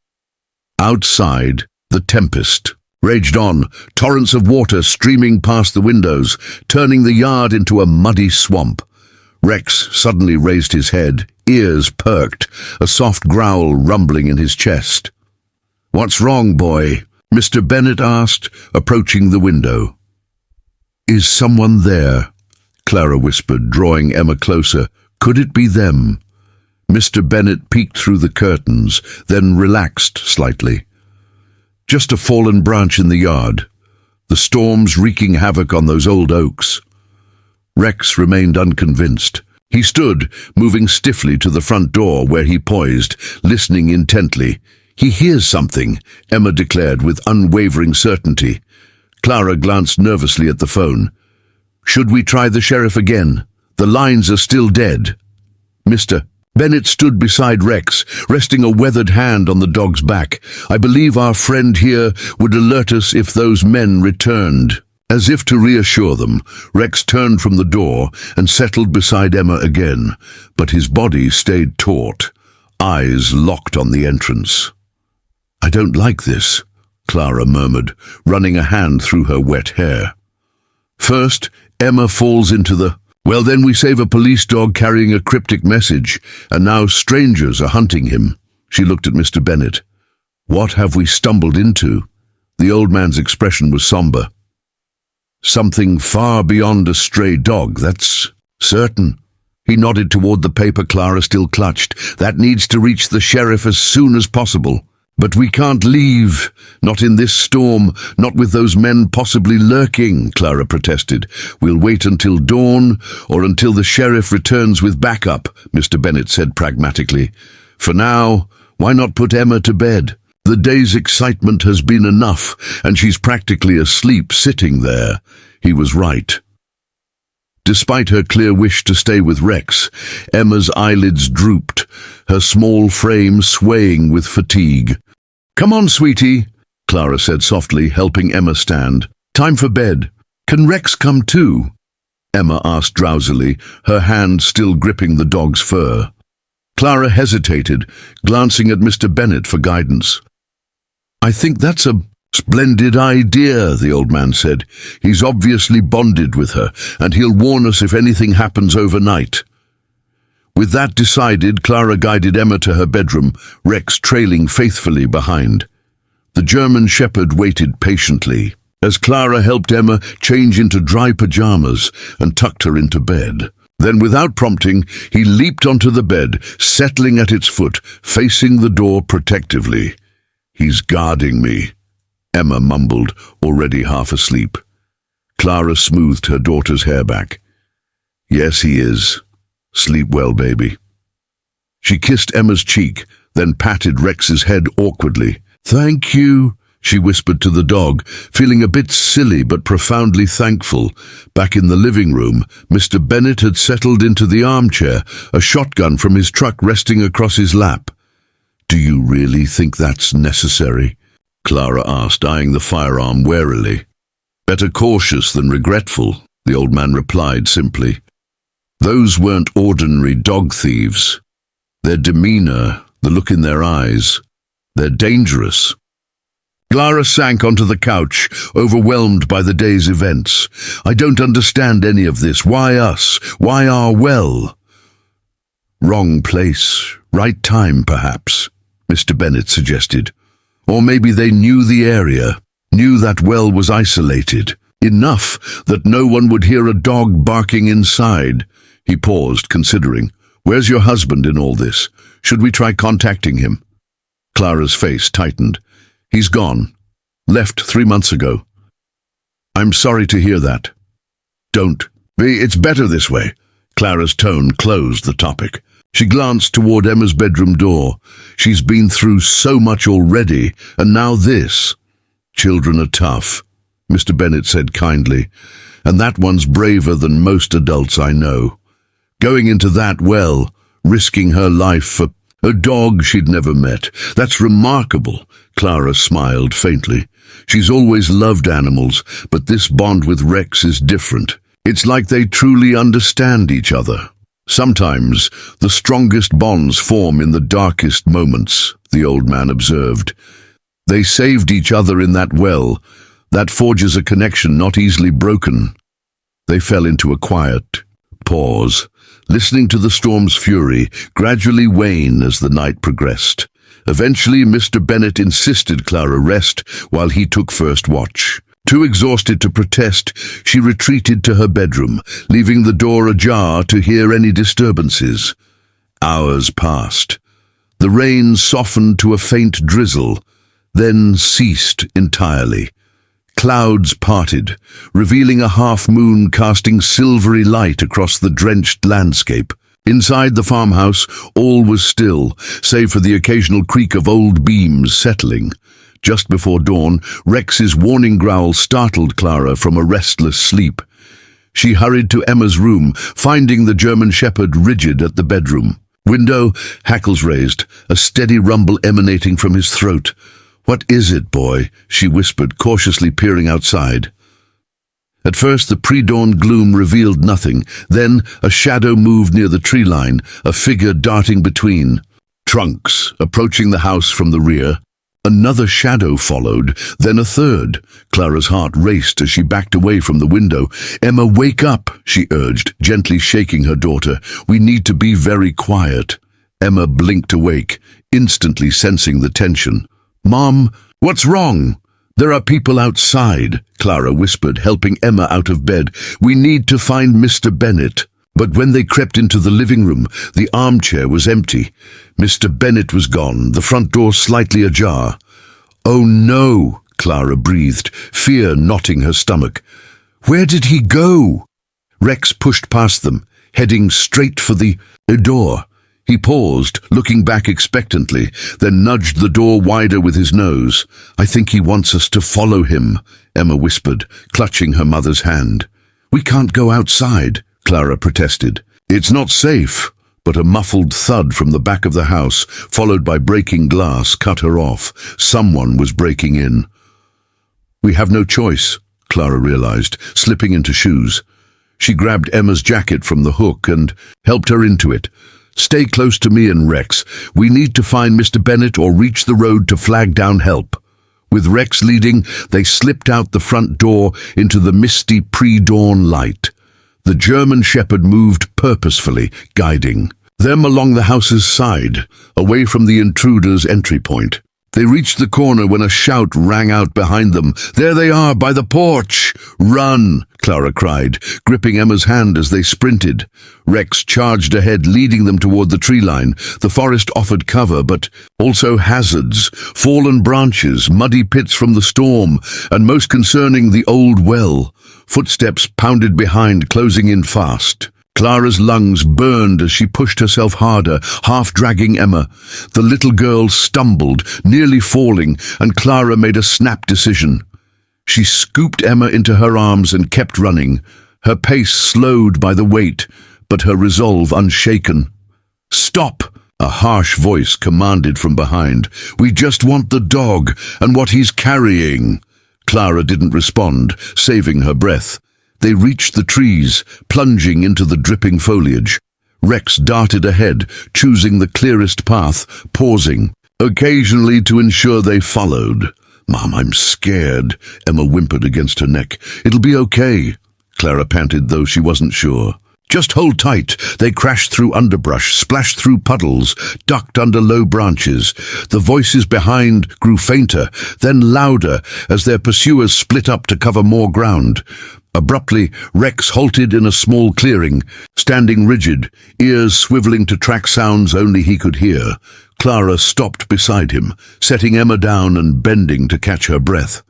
[SPEAKER 1] Outside, the tempest raged on, torrents of water streaming past the windows, turning the yard into a muddy swamp. Rex suddenly raised his head, ears perked, a soft growl rumbling in his chest. "What's wrong, boy?" Mr. Bennett asked, approaching the window. "Is someone there?" Clara whispered, drawing Emma closer. "Could it be them?" Mr. Bennett peeked through the curtains, then relaxed slightly. "Just a fallen branch in the yard. The storm's wreaking havoc on those old oaks." Rex remained unconvinced. He stood, moving stiffly to the front door where he poised, listening intently. "He hears something," Emma declared with unwavering certainty. Clara glanced nervously at the phone. "Should we try the sheriff again? The lines are still dead." "Mr. Bennett stood beside Rex, resting a weathered hand on the dog's back. "I believe our friend here would alert us if those men returned." As if to reassure them, Rex turned from the door and settled beside Emma again, but his body stayed taut, eyes locked on the entrance. "I don't like this," Clara murmured, running a hand through her wet hair. First, Emma falls into the, "Well, then we save a police dog carrying a cryptic message, and now strangers are hunting him." She looked at Mr. Bennett. "What have we stumbled into?" The old man's expression was somber. "Something far beyond a stray dog, that's certain." He nodded toward the paper Clara still clutched. "That needs to reach the sheriff as soon as possible." "But we can't leave. Not in this storm, not with those men possibly lurking," Clara protested. "We'll wait until dawn, or until the sheriff returns with backup," Mr. Bennett said pragmatically. "For now, why not put Emma to bed? The day's excitement has been enough, and she's practically asleep sitting there." He was right. Despite her clear wish to stay with Rex, Emma's eyelids drooped, her small frame swaying with fatigue. "Come on, sweetie," Clara said softly, helping Emma stand. "Time for bed." "Can Rex come too?" Emma asked drowsily, her hand still gripping the dog's fur. Clara hesitated, glancing at Mr. Bennett for guidance. "I think that's a splendid idea," the old man said. "He's obviously bonded with her, and he'll warn us if anything happens overnight." With that decided, Clara guided Emma to her bedroom, Rex trailing faithfully behind. The German shepherd waited patiently, as Clara helped Emma change into dry pajamas and tucked her into bed. Then, without prompting, he leaped onto the bed, settling at its foot, facing the door protectively. "He's guarding me," Emma mumbled, already half asleep. Clara smoothed her daughter's hair back. "Yes, he is. Sleep well, baby." She kissed Emma's cheek, then patted Rex's head awkwardly. "Thank you," she whispered to the dog, feeling a bit silly but profoundly thankful. Back in the living room, Mr. Bennett had settled into the armchair, a shotgun from his truck resting across his lap. "Do you really think that's necessary?" Clara asked, eyeing the firearm warily. "Better cautious than regretful," the old man replied simply. "Those weren't ordinary dog thieves. Their demeanor, the look in their eyes, they're dangerous." Clara sank onto the couch, overwhelmed by the day's events. "I don't understand any of this. Why us? Why our well?" "Wrong place, right time, perhaps," Mr. Bennett suggested. "Or maybe they knew the area, knew that well was isolated, enough that no one would hear a dog barking inside." He paused, considering. "Where's your husband in all this? Should we try contacting him?" Clara's face tightened. "He's gone. Left 3 months ago." "I'm sorry to hear that." "Don't. It's better this way." Clara's tone closed the topic. She glanced toward Emma's bedroom door. "She's been through so much already, and now this." "Children are tough," Mr. Bennett said kindly, "and that one's braver than most adults I know. Going into that well, risking her life for a dog she'd never met. That's remarkable." Clara smiled faintly. "She's always loved animals, but this bond with Rex is different. It's like they truly understand each other." "Sometimes the strongest bonds form in the darkest moments," the old man observed. "They saved each other in that well. That forges a connection not easily broken." They fell into a quiet pause, listening to the storm's fury gradually wane as the night progressed. Eventually, Mr. Bennett insisted Clara rest while he took first watch. Too exhausted to protest, she retreated to her bedroom, leaving the door ajar to hear any disturbances. Hours passed. The rain softened to a faint drizzle, then ceased entirely. Clouds parted, revealing a half-moon casting silvery light across the drenched landscape. Inside the farmhouse, all was still, save for the occasional creak of old beams settling. Just before dawn, Rex's warning growl startled Clara from a restless sleep. She hurried to Emma's room, finding the German shepherd rigid at the bedroom. Window, hackles raised, a steady rumble emanating from his throat. "What is it, boy?" she whispered, cautiously peering outside. At first the pre-dawn gloom revealed nothing. Then a shadow moved near the tree line, a figure darting between. Trunks, approaching the house from the rear. Another shadow followed, then a third. Clara's heart raced as she backed away from the window. "Emma, wake up," she urged, gently shaking her daughter. "We need to be very quiet." Emma blinked awake, instantly sensing the tension. "Mom, what's wrong?" "There are people outside," Clara whispered, helping Emma out of bed. "We need to find Mr. Bennet." But when they crept into the living room, the armchair was empty. Mr. Bennet was gone, the front door slightly ajar. "Oh no," Clara breathed, fear knotting her stomach. "Where did he go?" Rex pushed past them, heading straight for the door. He paused, looking back expectantly, then nudged the door wider with his nose. "I think he wants us to follow him," Emma whispered, clutching her mother's hand. "We can't go outside," Clara protested. "It's not safe," but a muffled thud from the back of the house, followed by breaking glass, cut her off. Someone was breaking in. "We have no choice," Clara realized, slipping into shoes. She grabbed Emma's jacket from the hook and helped her into it. "Stay close to me and Rex. We need to find Mr. Bennet or reach the road to flag down help." With Rex leading, they slipped out the front door into the misty pre-dawn light. The German shepherd moved purposefully, guiding them along the house's side, away from the intruder's entry point. They reached the corner when a shout rang out behind them. "There they are, by the porch!" "Run!" Clara cried, gripping Emma's hand as they sprinted. Rex charged ahead, leading them toward the tree line. The forest offered cover, but also hazards, fallen branches, muddy pits from the storm, and most concerning, the old well. Footsteps pounded behind, closing in fast. Clara's lungs burned as she pushed herself harder, half dragging Emma. The little girl stumbled, nearly falling, and Clara made a snap decision. She scooped Emma into her arms and kept running, her pace slowed by the weight, but her resolve unshaken. "Stop!" a harsh voice commanded from behind. "We just want the dog and what he's carrying." Clara didn't respond, saving her breath. They reached the trees, plunging into the dripping foliage. Rex darted ahead, choosing the clearest path, pausing, occasionally to ensure they followed. "Mom, I'm scared," Emma whimpered against her neck. "It'll be okay," Clara panted, though she wasn't sure. "Just hold tight." They crashed through underbrush, splashed through puddles, ducked under low branches. The voices behind grew fainter, then louder as their pursuers split up to cover more ground. Abruptly, Rex halted in a small clearing, standing rigid, ears swiveling to track sounds only he could hear. Clara stopped beside him, setting Emma down and bending to catch her breath.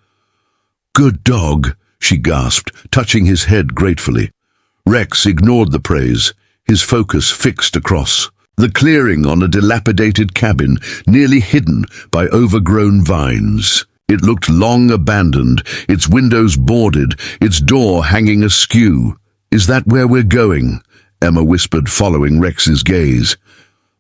[SPEAKER 1] "Good dog," she gasped, touching his head gratefully. Rex ignored the praise, his focus fixed across the clearing on a dilapidated cabin, nearly hidden by overgrown vines. It looked long abandoned, its windows boarded, its door hanging askew. "Is that where we're going?" Emma whispered, following Rex's gaze.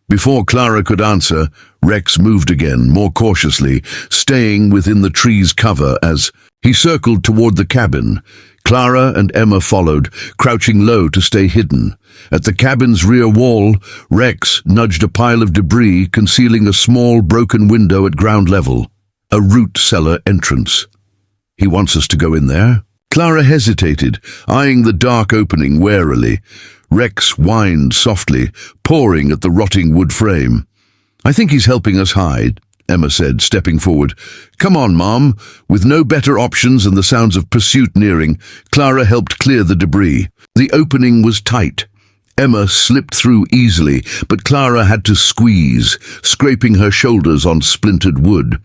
[SPEAKER 1] Before Clara could answer, Rex moved again, more cautiously, staying within the tree's cover as he circled toward the cabin. Clara and Emma followed, crouching low to stay hidden. At the cabin's rear wall, Rex nudged a pile of debris, concealing a small broken window at ground level. A root cellar entrance. "He wants us to go in there?" Clara hesitated, eyeing the dark opening warily. Rex whined softly, pawing at the rotting wood frame. "I think he's helping us hide," Emma said, stepping forward. "Come on, Mom." With no better options and the sounds of pursuit nearing, Clara helped clear the debris. The opening was tight. Emma slipped through easily, but Clara had to squeeze, scraping her shoulders on splintered wood.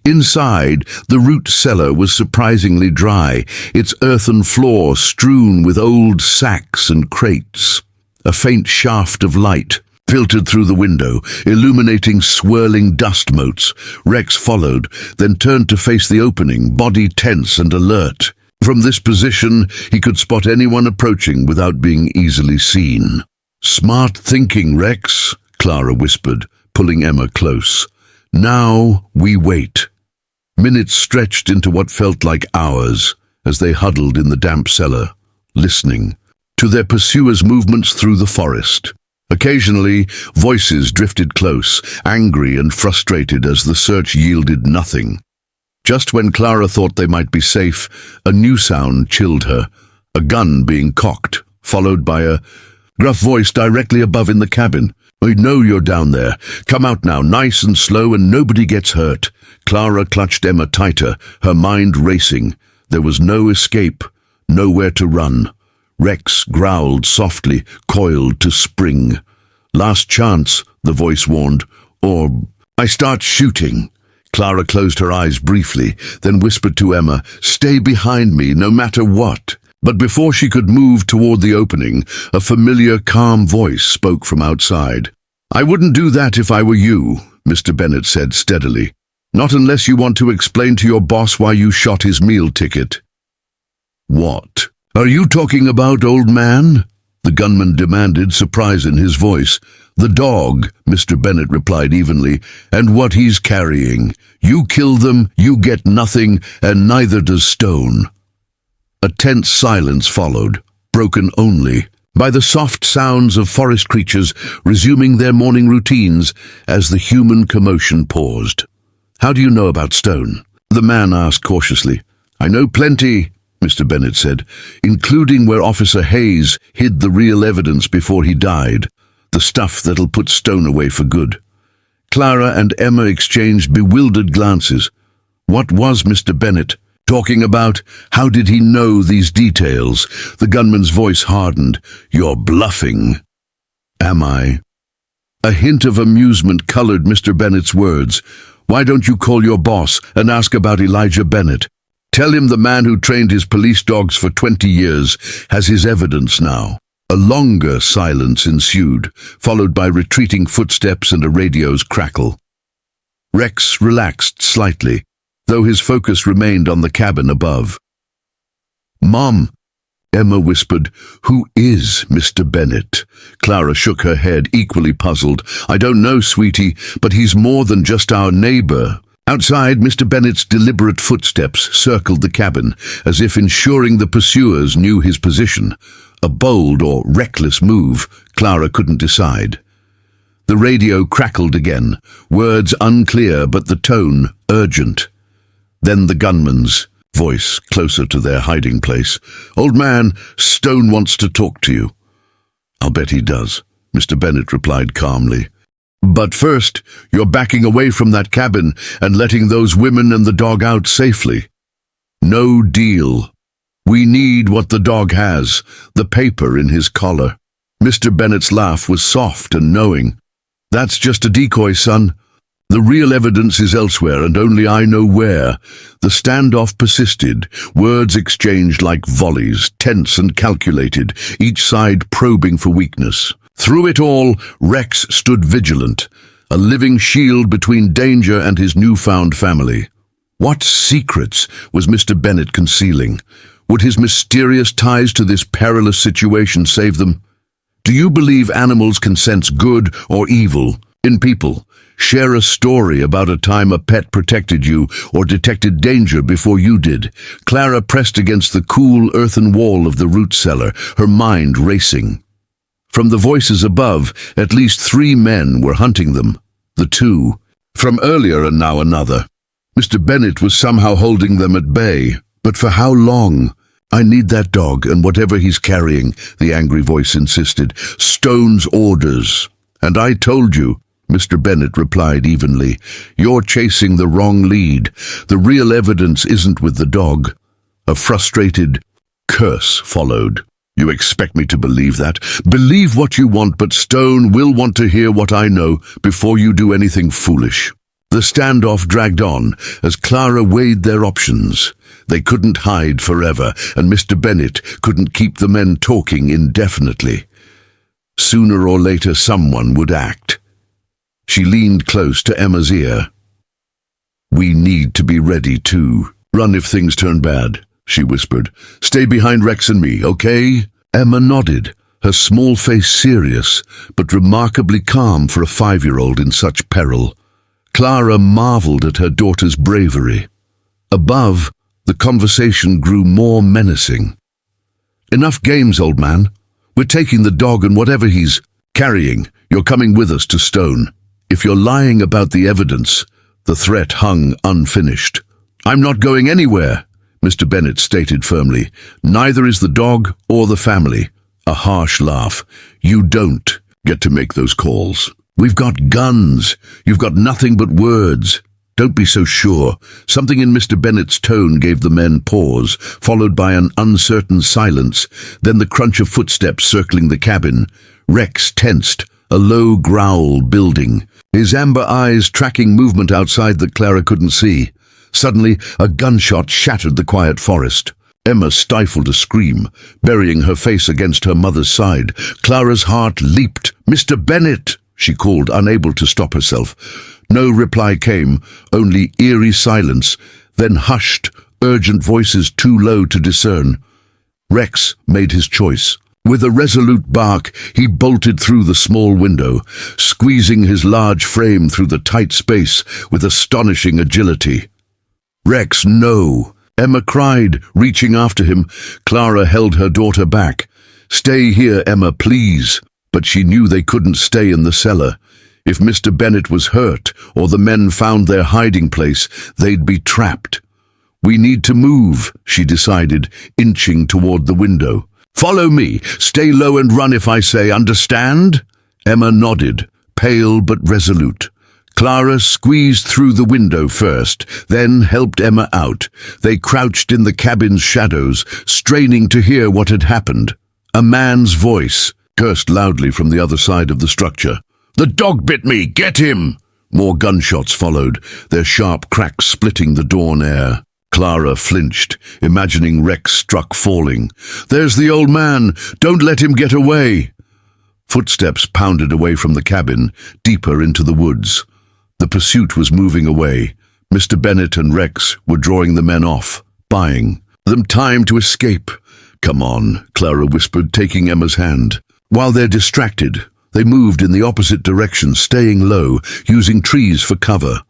[SPEAKER 1] Inside, the root cellar was surprisingly dry, its earthen floor strewn with old sacks and crates. A faint shaft of light filtered through the window, illuminating swirling dust motes. Rex followed, then turned to face the opening, body tense and alert. From this position, he could spot anyone approaching without being easily seen. "Smart thinking, Rex," Clara whispered, pulling Emma close. Now we wait. Minutes stretched into what felt like hours as they huddled in the damp cellar, listening to their pursuers' movements through the forest. Occasionally, voices drifted close, angry and frustrated as the search yielded nothing. Just when Clara thought they might be safe, a new sound chilled her, a gun being cocked, followed by a gruff voice directly above in the cabin. "I know you're down there. Come out now, nice and slow, and nobody gets hurt." Clara clutched Emma tighter, her mind racing. There was no escape, nowhere to run. Rex growled softly, coiled to spring. "Last chance," the voice warned, "or I start shooting." Clara closed her eyes briefly, then whispered to Emma, "Stay behind me, no matter what." But before she could move toward the opening, a familiar, calm voice spoke from outside. "I wouldn't do that if I were you," Mr. Bennet said steadily. "Not unless you want to explain to your boss why you shot his meal ticket." "What are you talking about, old man?" the gunman demanded, surprise in his voice. "The dog," Mr. Bennet replied evenly, "and what he's carrying. You kill them, you get nothing, and neither does Stone." A tense silence followed, broken only by the soft sounds of forest creatures resuming their morning routines as the human commotion paused. "How do you know about Stone?" the man asked cautiously. "I know plenty," Mr. Bennet said, "including where Officer Hayes hid the real evidence before he died, the stuff that'll put Stone away for good." Clara and Emma exchanged bewildered glances. What was Mr. Bennet talking about? How did he know these details? The gunman's voice hardened. "You're bluffing." "Am I?" A hint of amusement colored Mr. Bennet's words. "Why don't you call your boss and ask about Elijah Bennett? Tell him the man who trained his police dogs for 20 years has his evidence now." A longer silence ensued, followed by retreating footsteps and a radio's crackle. Rex relaxed slightly, though his focus remained on the cabin above. "Mom," Emma whispered, "who is Mr. Bennet?" Clara shook her head, equally puzzled. "I don't know, sweetie, but he's more than just our neighbor." Outside, Mr. Bennet's deliberate footsteps circled the cabin, as if ensuring the pursuers knew his position. A bold or reckless move, Clara couldn't decide. The radio crackled again, words unclear but the tone urgent. Then the gunman's voice, closer to their hiding place. "Old man, Stone wants to talk to you." "I'll bet he does," Mr. Bennet replied calmly. "But first, you're backing away from that cabin and letting those women and the dog out safely." "No deal. We need what the dog has, the paper in his collar." Mr. Bennet's laugh was soft and knowing. "That's just a decoy, son. The real evidence is elsewhere, and only I know where." The standoff persisted, words exchanged like volleys, tense and calculated, each side probing for weakness. Through it all, Rex stood vigilant, a living shield between danger and his newfound family. What secrets was Mr. Bennet concealing? Would his mysterious ties to this perilous situation save them? Do you believe animals can sense good or evil in people? Share a story about a time a pet protected you or detected danger before you did. Clara pressed against the cool earthen wall of the root cellar, her mind racing. From the voices above, at least 3 men were hunting them. The 2 from earlier and now another. Mr. Bennet was somehow holding them at bay. But for how long? "I need that dog and whatever he's carrying," the angry voice insisted. "Stone's orders." "And I told you," Mr. Bennet replied evenly. "You're chasing the wrong lead. The real evidence isn't with the dog." A frustrated curse followed. "You expect me to believe that? Believe what you want, but Stone will want to hear what I know before you do anything foolish." The standoff dragged on as Clara weighed their options. They couldn't hide forever, and Mr. Bennet couldn't keep the men talking indefinitely. Sooner or later someone would act. She leaned close to Emma's ear. "We need to be ready too. Run if things turn bad," she whispered. "Stay behind Rex and me, okay?" Emma nodded, her small face serious, but remarkably calm for a 5-year-old in such peril. Clara marveled at her daughter's bravery. Above, the conversation grew more menacing. "Enough games, old man. We're taking the dog and whatever he's carrying. You're coming with us to Stone. If you're lying about the evidence," the threat hung unfinished. "I'm not going anywhere," Mr. Bennet stated firmly. "Neither is the dog or the family." A harsh laugh. "You don't get to make those calls. We've got guns. You've got nothing but words. Don't be so sure." Something in Mr. Bennet's tone gave the men pause, followed by an uncertain silence, then the crunch of footsteps circling the cabin. Rex tensed, a low growl building, his amber eyes tracking movement outside that Clara couldn't see. Suddenly, a gunshot shattered the quiet forest. Emma stifled a scream, burying her face against her mother's side. Clara's heart leaped. "Mr. Bennet!" she called, unable to stop herself. No reply came, only eerie silence, then hushed, urgent voices too low to discern. Rex made his choice. With a resolute bark, he bolted through the small window, squeezing his large frame through the tight space with astonishing agility. "Rex, no!" Emma cried, reaching after him. Clara held her daughter back. "Stay here, Emma, please." But she knew they couldn't stay in the cellar. If Mr. Bennet was hurt, or the men found their hiding place, they'd be trapped. "We need to move," she decided, inching toward the window. "Follow me. Stay low and run if I say, understand?" Emma nodded, pale but resolute. Clara squeezed through the window first, then helped Emma out. They crouched in the cabin's shadows, straining to hear what had happened. A man's voice cursed loudly from the other side of the structure. "The dog bit me! Get him!" More gunshots followed, their sharp cracks splitting the dawn air. Clara flinched, imagining Rex struck falling. "There's the old man! Don't let him get away!" Footsteps pounded away from the cabin, deeper into the woods. The pursuit was moving away. Mr. Bennet and Rex were drawing the men off, buying them time to escape. "Come on," Clara whispered, taking Emma's hand. While they're distracted, they moved in the opposite direction, staying low, using trees for cover.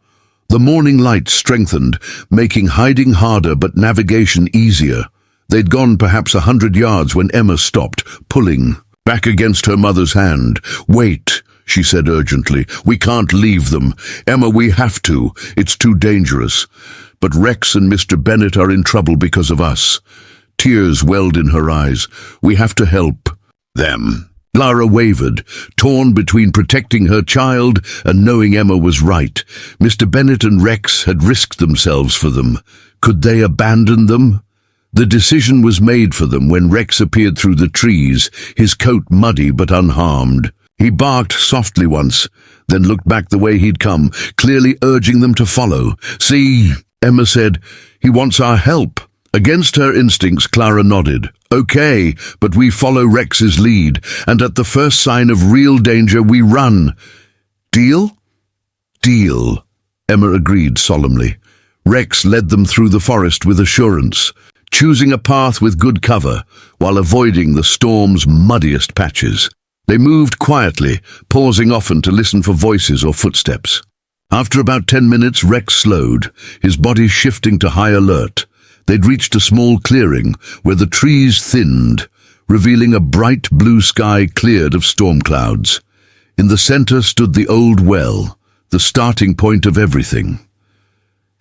[SPEAKER 1] The morning light strengthened, making hiding harder but navigation easier. They'd gone perhaps 100 yards when Emma stopped, pulling back against her mother's hand. "Wait," she said urgently. "We can't leave them. Emma, we have to. It's too dangerous. But Rex and Mr. Bennet are in trouble because of us." Tears welled in her eyes. "We have to help them." Clara wavered, torn between protecting her child and knowing Emma was right. Mr. Bennet and Rex had risked themselves for them. Could they abandon them? The decision was made for them when Rex appeared through the trees, his coat muddy but unharmed. He barked softly once, then looked back the way he'd come, clearly urging them to follow. "See," Emma said, "he wants our help." Against her instincts, Clara nodded. "Okay, but we follow Rex's lead, and at the first sign of real danger, we run." "Deal?" "Deal," Emma agreed solemnly. Rex led them through the forest with assurance, choosing a path with good cover, while avoiding the storm's muddiest patches. They moved quietly, pausing often to listen for voices or footsteps. After about 10 minutes, Rex slowed, his body shifting to high alert. They'd reached a small clearing where the trees thinned, revealing a bright blue sky cleared of storm clouds. In the center stood the old well, the starting point of everything.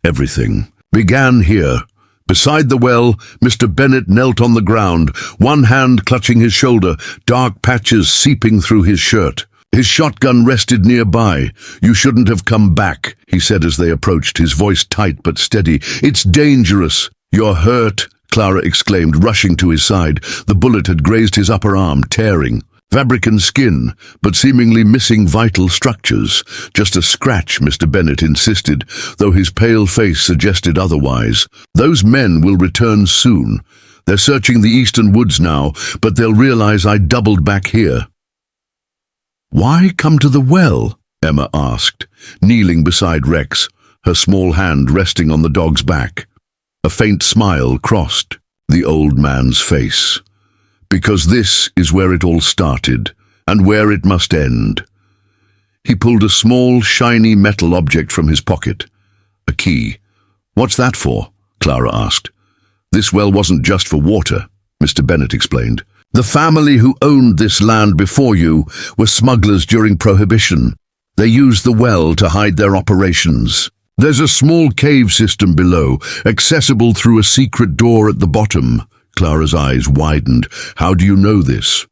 [SPEAKER 1] Everything began here. Beside the well, Mr. Bennet knelt on the ground, one hand clutching his shoulder, dark patches seeping through his shirt. His shotgun rested nearby. "You shouldn't have come back," he said as they approached, his voice tight but steady. "It's dangerous." "You're hurt," Clara exclaimed, rushing to his side. The bullet had grazed his upper arm, tearing fabric and skin, but seemingly missing vital structures. "Just a scratch," Mr. Bennet insisted, though his pale face suggested otherwise. "Those men will return soon. They're searching the eastern woods now, but they'll realize I doubled back here." "Why come to the well?" Emma asked, kneeling beside Rex, her small hand resting on the dog's back. A faint smile crossed the old man's face. Because this is where it all started, and where it must end. He pulled a small, shiny metal object from his pocket. A key. What's that for? Clara asked. This well wasn't just for water, Mr. Bennet explained. The family who owned this land before you were smugglers during Prohibition. They used the well to hide their operations. There's a small cave system below, accessible through a secret door at the bottom. Clara's eyes widened. How do you know this?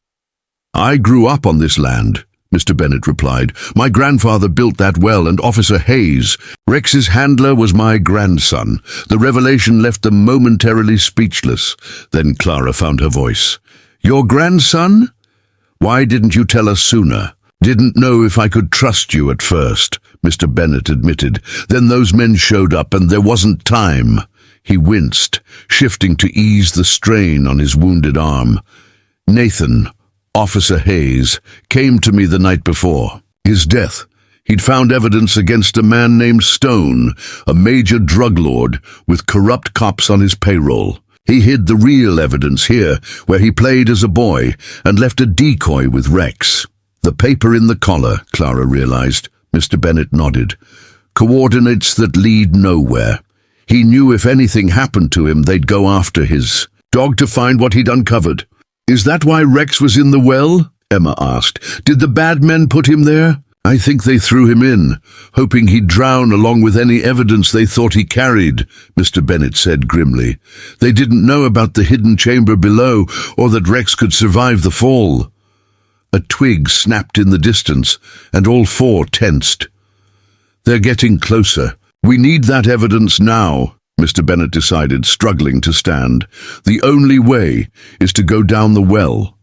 [SPEAKER 1] I grew up on this land, Mr. Bennet replied. My grandfather built that well, and Officer Hayes, Rex's handler, was my grandson. The revelation left them momentarily speechless. Then Clara found her voice. Your grandson? Why didn't you tell us sooner? Didn't know if I could trust you at first, Mr. Bennet admitted. Then those men showed up and there wasn't time. He winced, shifting to ease the strain on his wounded arm. Nathan, Officer Hayes, came to me the night before. His death. He'd found evidence against a man named Stone, a major drug lord with corrupt cops on his payroll. He hid the real evidence here, where he played as a boy, and left a decoy with Rex. The paper in the collar, Clara realized. Mr. Bennet nodded. Coordinates that lead nowhere. He knew if anything happened to him, they'd go after his dog to find what he'd uncovered. Is that why Rex was in the well? Emma asked. Did the bad men put him there? I think they threw him in, hoping he'd drown along with any evidence they thought he carried, Mr. Bennet said grimly. They didn't know about the hidden chamber below, or that Rex could survive the fall. A twig snapped in the distance, and all four tensed. They're getting closer. We need that evidence now, Mr. Bennet decided, struggling to stand. The only way is to go down the well.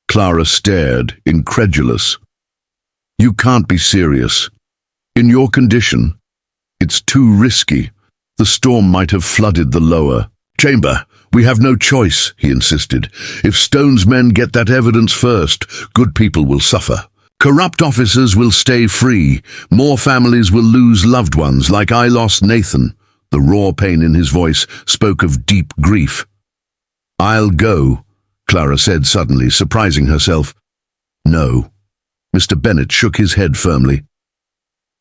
[SPEAKER 1] Clara stared, incredulous. You can't be serious. In your condition, it's too risky. The storm might have flooded the lower chamber. We have no choice, he insisted. If Stone's men get that evidence first, good people will suffer. Corrupt officers will stay free. More families will lose loved ones, like I lost Nathan. The raw pain in his voice spoke of deep grief. I'll go, Clara said suddenly, surprising herself. No. Mr. Bennet shook his head firmly.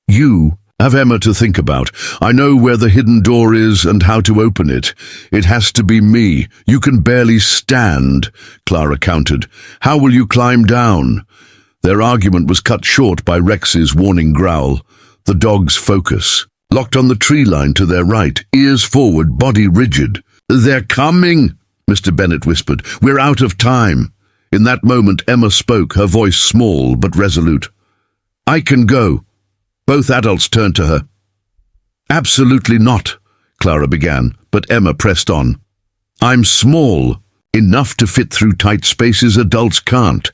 [SPEAKER 1] You have Emma to think about. I know where the hidden door is and how to open it. It has to be me. You can barely stand, Clara countered. How will you climb down? Their argument was cut short by Rex's warning growl. The dog's focus, locked on the tree line to their right, ears forward, body rigid. They're coming, Mr. Bennet whispered. We're out of time. In that moment, Emma spoke, her voice small but resolute. I can go. Both adults turned to her. Absolutely not, Clara began, but Emma pressed on. I'm small, enough to fit through tight spaces adults can't.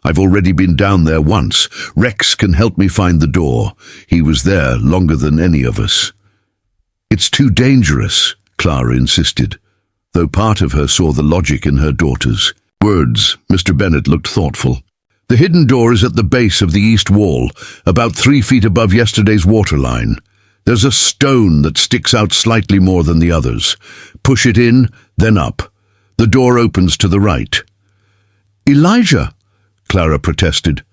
[SPEAKER 1] I've already been down there once. Rex can help me find the door. He was there longer than any of us. It's too dangerous, Clara insisted, though part of her saw the logic in her daughter's words. Mr. Bennet looked thoughtful. The hidden door is at the base of the east wall, about 3 feet above yesterday's waterline. There's a stone that sticks out slightly more than the others. Push it in, then up. The door opens to the right. Elijah, Clara protested.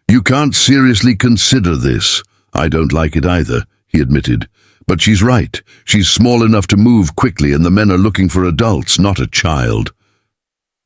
[SPEAKER 1] You can't seriously consider this. I don't like it either, he admitted. But she's right. She's small enough to move quickly, and the men are looking for adults, not a child.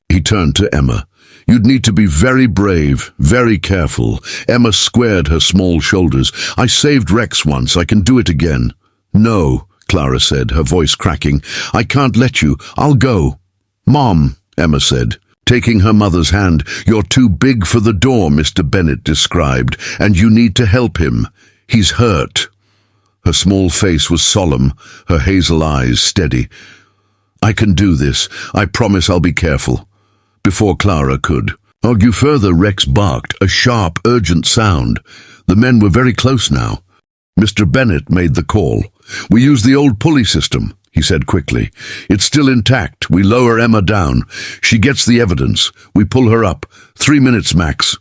[SPEAKER 1] He turned to Emma. You'd need to be very brave, very careful. Emma squared her small shoulders. I saved Rex once. I can do it again. No, Clara said, her voice cracking. I can't let you. I'll go. Mom, Emma said, taking her mother's hand. You're too big for the door, Mr. Bennet described, and you need to help him. He's hurt. Her small face was solemn, her hazel eyes steady. I can do this. I promise I'll be careful. Before Clara could argue further, Rex barked, a sharp, urgent sound. The men were very close now. Mr. Bennet made the call. We use the old pulley system, he said quickly. It's still intact. We lower Emma down. She gets the evidence. We pull her up. 3 minutes max.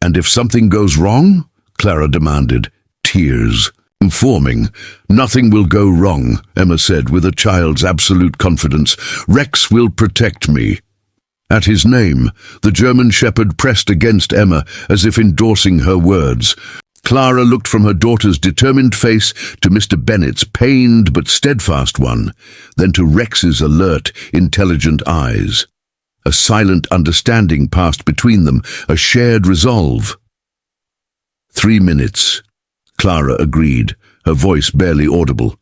[SPEAKER 1] And if something goes wrong? Clara demanded. Tears. Informing. Nothing will go wrong, Emma said with a child's absolute confidence. Rex will protect me. At his name, the German shepherd pressed against Emma as if endorsing her words. Clara looked from her daughter's determined face to Mr. Bennet's pained but steadfast one, then to Rex's alert, intelligent eyes. A silent understanding passed between them, a shared resolve. 3 minutes, Clara agreed, her voice barely audible.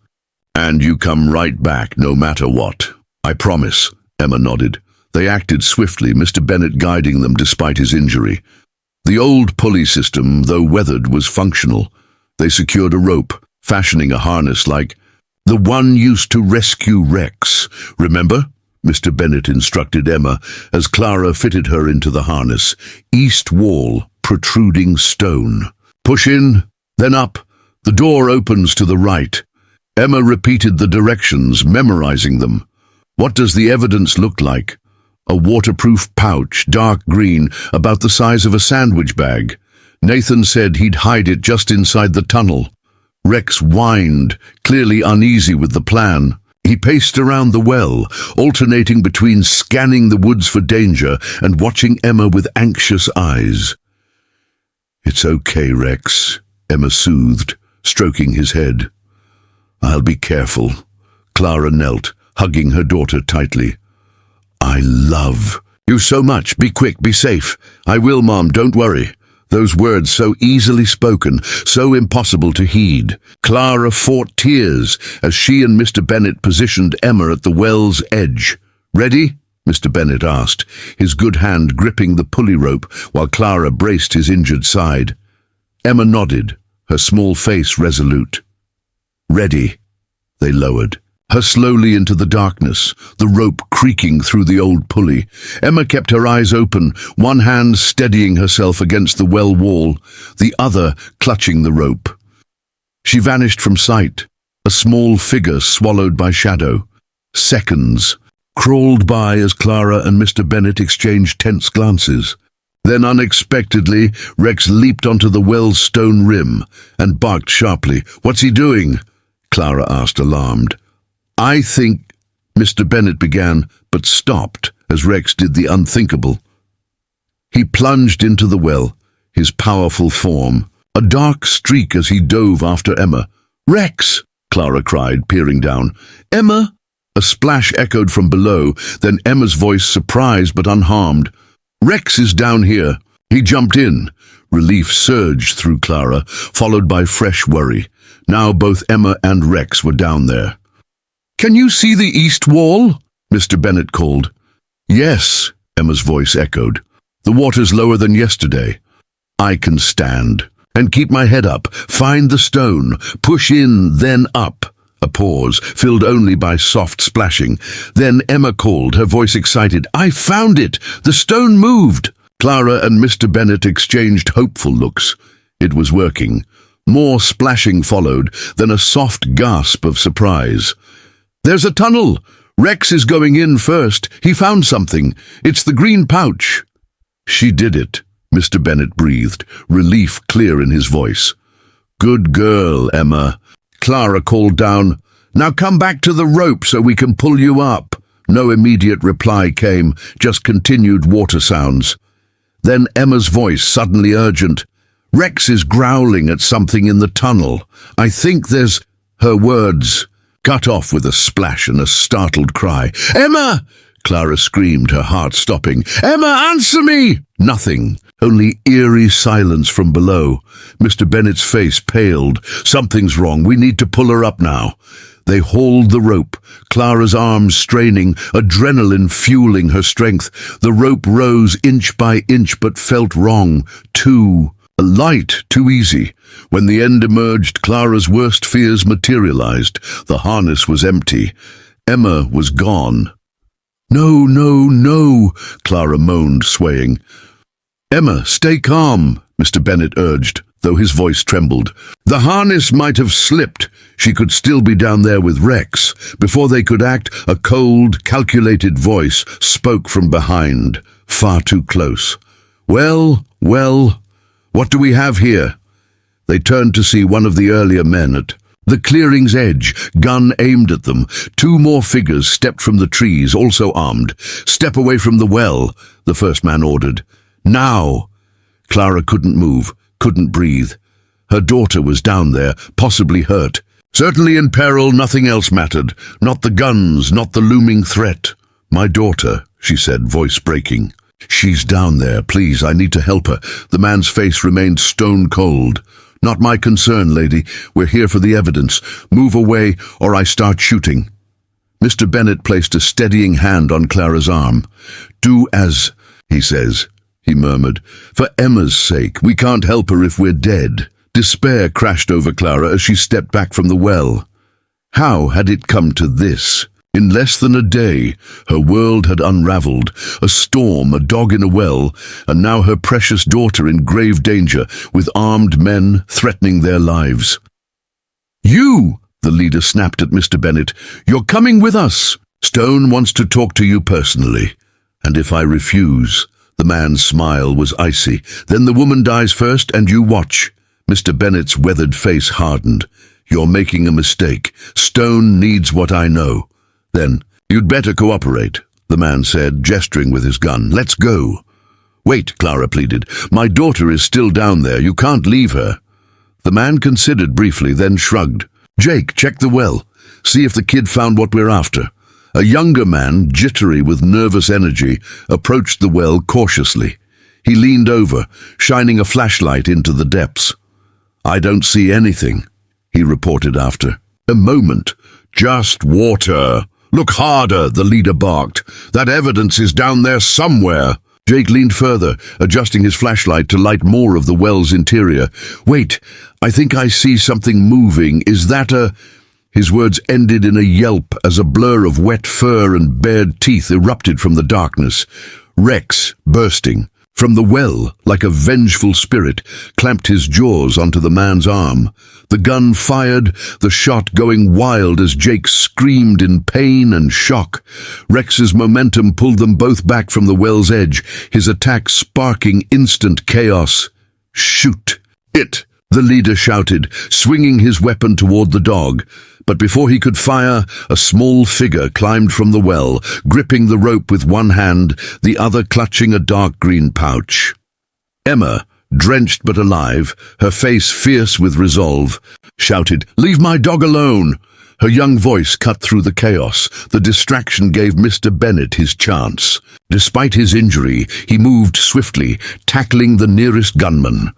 [SPEAKER 1] And you come right back, no matter what. I promise, Emma nodded. They acted swiftly, Mr. Bennet guiding them despite his injury. The old pulley system, though weathered, was functional. They secured a rope, fashioning a harness like the one used to rescue Rex. Remember? Mr. Bennet instructed Emma as Clara fitted her into the harness. East wall, protruding stone. Push in, then up. The door opens to the right. Emma repeated the directions, memorizing them. What does the evidence look like? A waterproof pouch, dark green, about the size of a sandwich bag. Nathan said he'd hide it just inside the tunnel. Rex whined, clearly uneasy with the plan. He paced around the well, alternating between scanning the woods for danger and watching Emma with anxious eyes. "It's okay, Rex," Emma soothed, stroking his head. "I'll be careful." Clara knelt, hugging her daughter tightly. "I love you so much. Be quick, be safe." "I will, Mom, don't worry." Those words so easily spoken, so impossible to heed. Clara fought tears as she and Mr. Bennet positioned Emma at the well's edge. "Ready?" Mr. Bennet asked, his good hand gripping the pulley rope while Clara braced his injured side. Emma nodded, her small face resolute. "Ready." They lowered her slowly into the darkness, the rope creaking through the old pulley. Emma kept her eyes open, one hand steadying herself against the well wall, the other clutching the rope. She vanished from sight, a small figure swallowed by shadow. Seconds crawled by as Clara and Mr. Bennet exchanged tense glances. Then unexpectedly, Rex leaped onto the well's stone rim and barked sharply. "What's he doing?" Clara asked, alarmed. "I think," Mr. Bennet began, but stopped as Rex did the unthinkable. He plunged into the well, his powerful form, a dark streak as he dove after Emma. "Rex!" Clara cried, peering down. "Emma!" A splash echoed from below, then Emma's voice surprised but unharmed. "Rex is down here." He jumped in. Relief surged through Clara, followed by fresh worry. Now both Emma and Rex were down there. "Can you see the east wall?" Mr. Bennet called. "Yes," Emma's voice echoed. "The water's lower than yesterday." "I can stand and keep my head up. Find the stone. Push in, then up." A pause, filled only by soft splashing. Then Emma called, her voice excited. "I found it! The stone moved!" Clara and Mr. Bennet exchanged hopeful looks. It was working. More splashing followed, then a soft gasp of surprise. "There's a tunnel! Rex is going in first. He found something. It's the green pouch." "She did it," Mr. Bennet breathed, relief clear in his voice. "Good girl, Emma." Clara called down, "Now come back to the rope so we can pull you up." No immediate reply came, just continued water sounds. Then Emma's voice, suddenly urgent. "Rex is growling at something in the tunnel. I think there's—" Her words cut off with a splash and a startled cry. "Emma!" Clara screamed, her heart stopping. "Emma, answer me!" Nothing, only eerie silence from below. Mr. Bennet's face paled. "Something's wrong. We need to pull her up now." They hauled the rope, Clara's arms straining, adrenaline fueling her strength. The rope rose inch by inch but felt wrong. Too light, too easy. When the end emerged, Clara's worst fears materialized. The harness was empty. Emma was gone. "No, no, no," Clara moaned, swaying. "Emma, stay calm," Mr. Bennet urged, though his voice trembled. "The harness might have slipped. She could still be down there with Rex." Before they could act, a cold, calculated voice spoke from behind, far too close. Well, what do we have here?" They turned to see one of the earlier men at The clearing's edge, gun aimed at them. Two more figures stepped from the trees, also armed. "Step away from the well," the first man ordered. "Now!" Clara couldn't move, couldn't breathe. Her daughter was down there, possibly hurt. Certainly in peril, nothing else mattered. Not the guns, not the looming threat. "My daughter," she said, voice breaking. "She's down there. Please, I need to help her." The man's face remained stone cold. "Not my concern, lady. We're here for the evidence. Move away, or I start shooting." Mr. Bennet placed a steadying hand on Clara's arm. "Do as he says," he murmured. "For Emma's sake, we can't help her if we're dead." Despair crashed over Clara as she stepped back from the well. How had it come to this? In less than a day, her world had unraveled. A storm, a dog in a well, and now her precious daughter in grave danger, with armed men threatening their lives. "You!" the leader snapped at Mr. Bennet. "You're coming with us. Stone wants to talk to you personally. And if I refuse?" The man's smile was icy. "Then the woman dies first, and you watch." Mr. Bennet's weathered face hardened. "You're making a mistake. Stone needs what I know." "Then, you'd better cooperate," the man said, gesturing with his gun. "Let's go." "Wait," Clara pleaded. "My daughter is still down there. You can't leave her." The man considered briefly, then shrugged. "Jake, check the well. See if the kid found what we're after." A younger man, jittery with nervous energy, approached the well cautiously. He leaned over, shining a flashlight into the depths. "I don't see anything," he reported after. "A moment. Just water." "Look harder," the leader barked. "That evidence is down there somewhere." Jake leaned further, adjusting his flashlight to light more of the well's interior. "Wait, I think I see something moving. Is that a—" His words ended in a yelp as a blur of wet fur and bared teeth erupted from the darkness. Rex, bursting from the well like a vengeful spirit, clamped his jaws onto the man's arm. The gun fired, the shot going wild as Jake screamed in pain and shock. Rex's momentum pulled them both back from the well's edge, his attack sparking instant chaos. "Shoot it!" the leader shouted, swinging his weapon toward the dog. But before he could fire, a small figure climbed from the well, gripping the rope with one hand, the other clutching a dark green pouch. Emma, drenched but alive, her face fierce with resolve, shouted, "Leave my dog alone!" Her young voice cut through the chaos. The distraction gave Mr. Bennet his chance. Despite his injury, he moved swiftly, tackling the nearest gunman.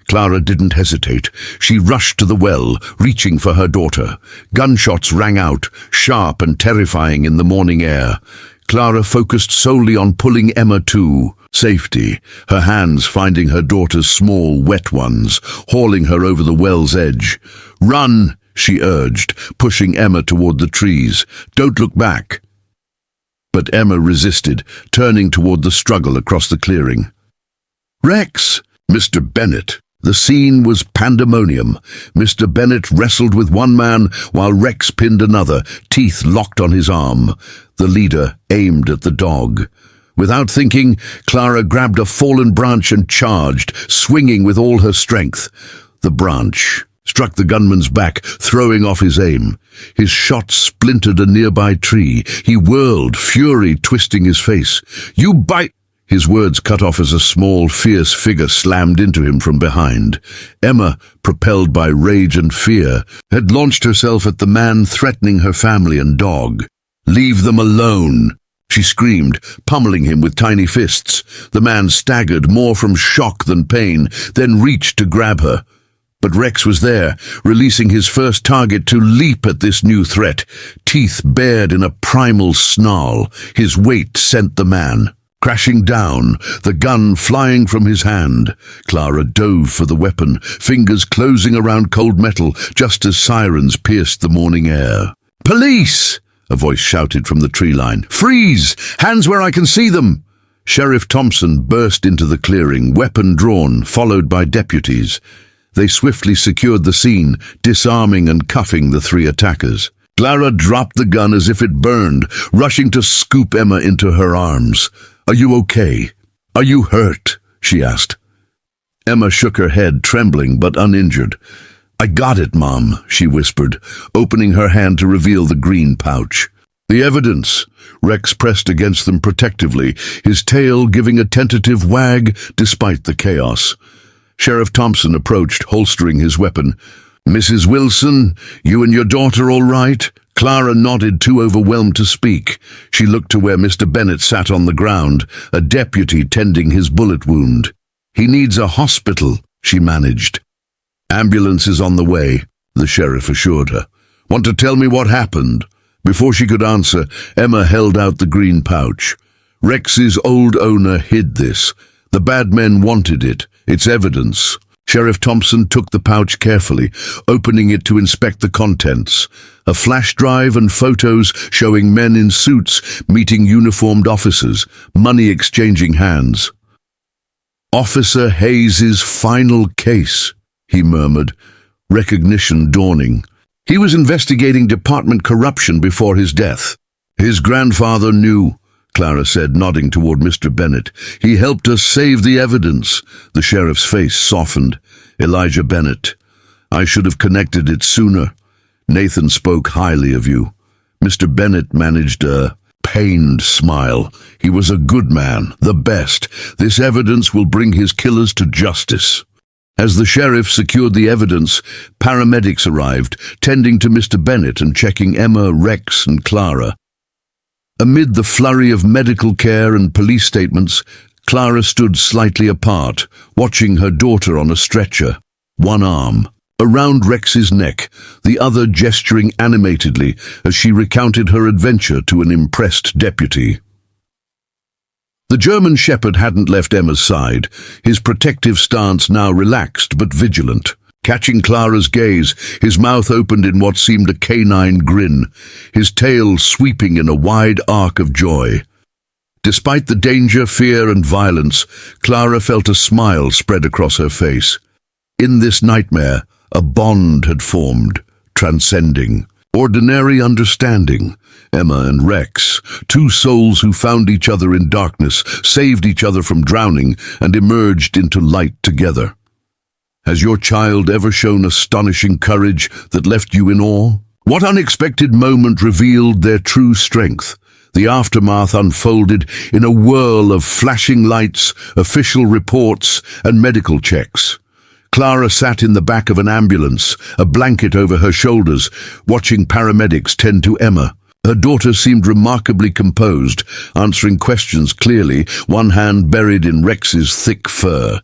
[SPEAKER 1] Clara didn't hesitate. She rushed to the well, reaching for her daughter. Gunshots rang out, sharp and terrifying in the morning air. Clara focused solely on pulling Emma to safety, her hands finding her daughter's small, wet ones, hauling her over the well's edge. "Run!" she urged, pushing Emma toward the trees. "Don't look back." But Emma resisted, turning toward the struggle across the clearing. "Rex!" Mr. Bennet. The scene was pandemonium. Mr. Bennet wrestled with one man while Rex pinned another, teeth locked on his arm. The leader aimed at the dog. Without thinking, Clara grabbed a fallen branch and charged, swinging with all her strength. The branch struck the gunman's back, throwing off his aim. His shot splintered a nearby tree. He whirled, fury twisting his face. "You bite—" His words cut off as a small, fierce figure slammed into him from behind. Emma, propelled by rage and fear, had launched herself at the man threatening her family and dog. "Leave them alone!" she screamed, pummeling him with tiny fists. The man staggered, more from shock than pain, then reached to grab her. But Rex was there, releasing his first target to leap at this new threat. Teeth bared in a primal snarl, his weight sent the man crashing down, the gun flying from his hand. Clara dove for the weapon, fingers closing around cold metal, just as sirens pierced the morning air. "Police!" a voice shouted from the tree line. "Freeze! Hands where I can see them!" Sheriff Thompson burst into the clearing, weapon drawn, followed by deputies. They swiftly secured the scene, disarming and cuffing the three attackers. Clara dropped the gun as if it burned, rushing to scoop Emma into her arms. "Are you okay? Are you hurt?" she asked. Emma shook her head, trembling but uninjured. "I got it, Mom," she whispered, opening her hand to reveal the green pouch. "The evidence." Rex pressed against them protectively, his tail giving a tentative wag despite the chaos. Sheriff Thompson approached, holstering his weapon. "Mrs. Wilson, you and your daughter all right?" Clara nodded, too overwhelmed to speak. She looked to where Mr. Bennett sat on the ground, a deputy tending his bullet wound. "He needs a hospital," she managed. "Ambulance is on the way," the sheriff assured her. "Want to tell me what happened?" Before she could answer, Emma held out the green pouch. "Rex's old owner hid this. The bad men wanted it. It's evidence." Sheriff Thompson took the pouch carefully, opening it to inspect the contents. A flash drive and photos showing men in suits meeting uniformed officers, money exchanging hands. "Officer Hayes's final case," he murmured, recognition dawning. "He was investigating department corruption before his death." "His grandfather knew," Clara said, nodding toward Mr. Bennett. "He helped us save the evidence." The sheriff's face softened. "Elijah Bennett. I should have connected it sooner. Nathan spoke highly of you." Mr. Bennett managed a pained smile. "He was a good man, the best. This evidence will bring his killers to justice." As the sheriff secured the evidence, paramedics arrived, tending to Mr. Bennett and checking Emma, Rex, and Clara. Amid the flurry of medical care and police statements, Clara stood slightly apart, watching her daughter on a stretcher, one arm around Rex's neck, the other gesturing animatedly as she recounted her adventure to an impressed deputy. The German shepherd hadn't left Emma's side, his protective stance now relaxed but vigilant. Catching Clara's gaze, his mouth opened in what seemed a canine grin, his tail sweeping in a wide arc of joy. Despite the danger, fear, and violence, Clara felt a smile spread across her face. In this nightmare, a bond had formed, transcending. Ordinary understanding. Emma and Rex, two souls who found each other in darkness, saved each other from drowning, and emerged into light together. Has your child ever shown astonishing courage that left you in awe? What unexpected moment revealed their true strength? The aftermath unfolded in a whirl of flashing lights, official reports, and medical checks. Clara sat in the back of an ambulance, a blanket over her shoulders, watching paramedics tend to Emma. Her daughter seemed remarkably composed, answering questions clearly, one hand buried in Rex's thick fur.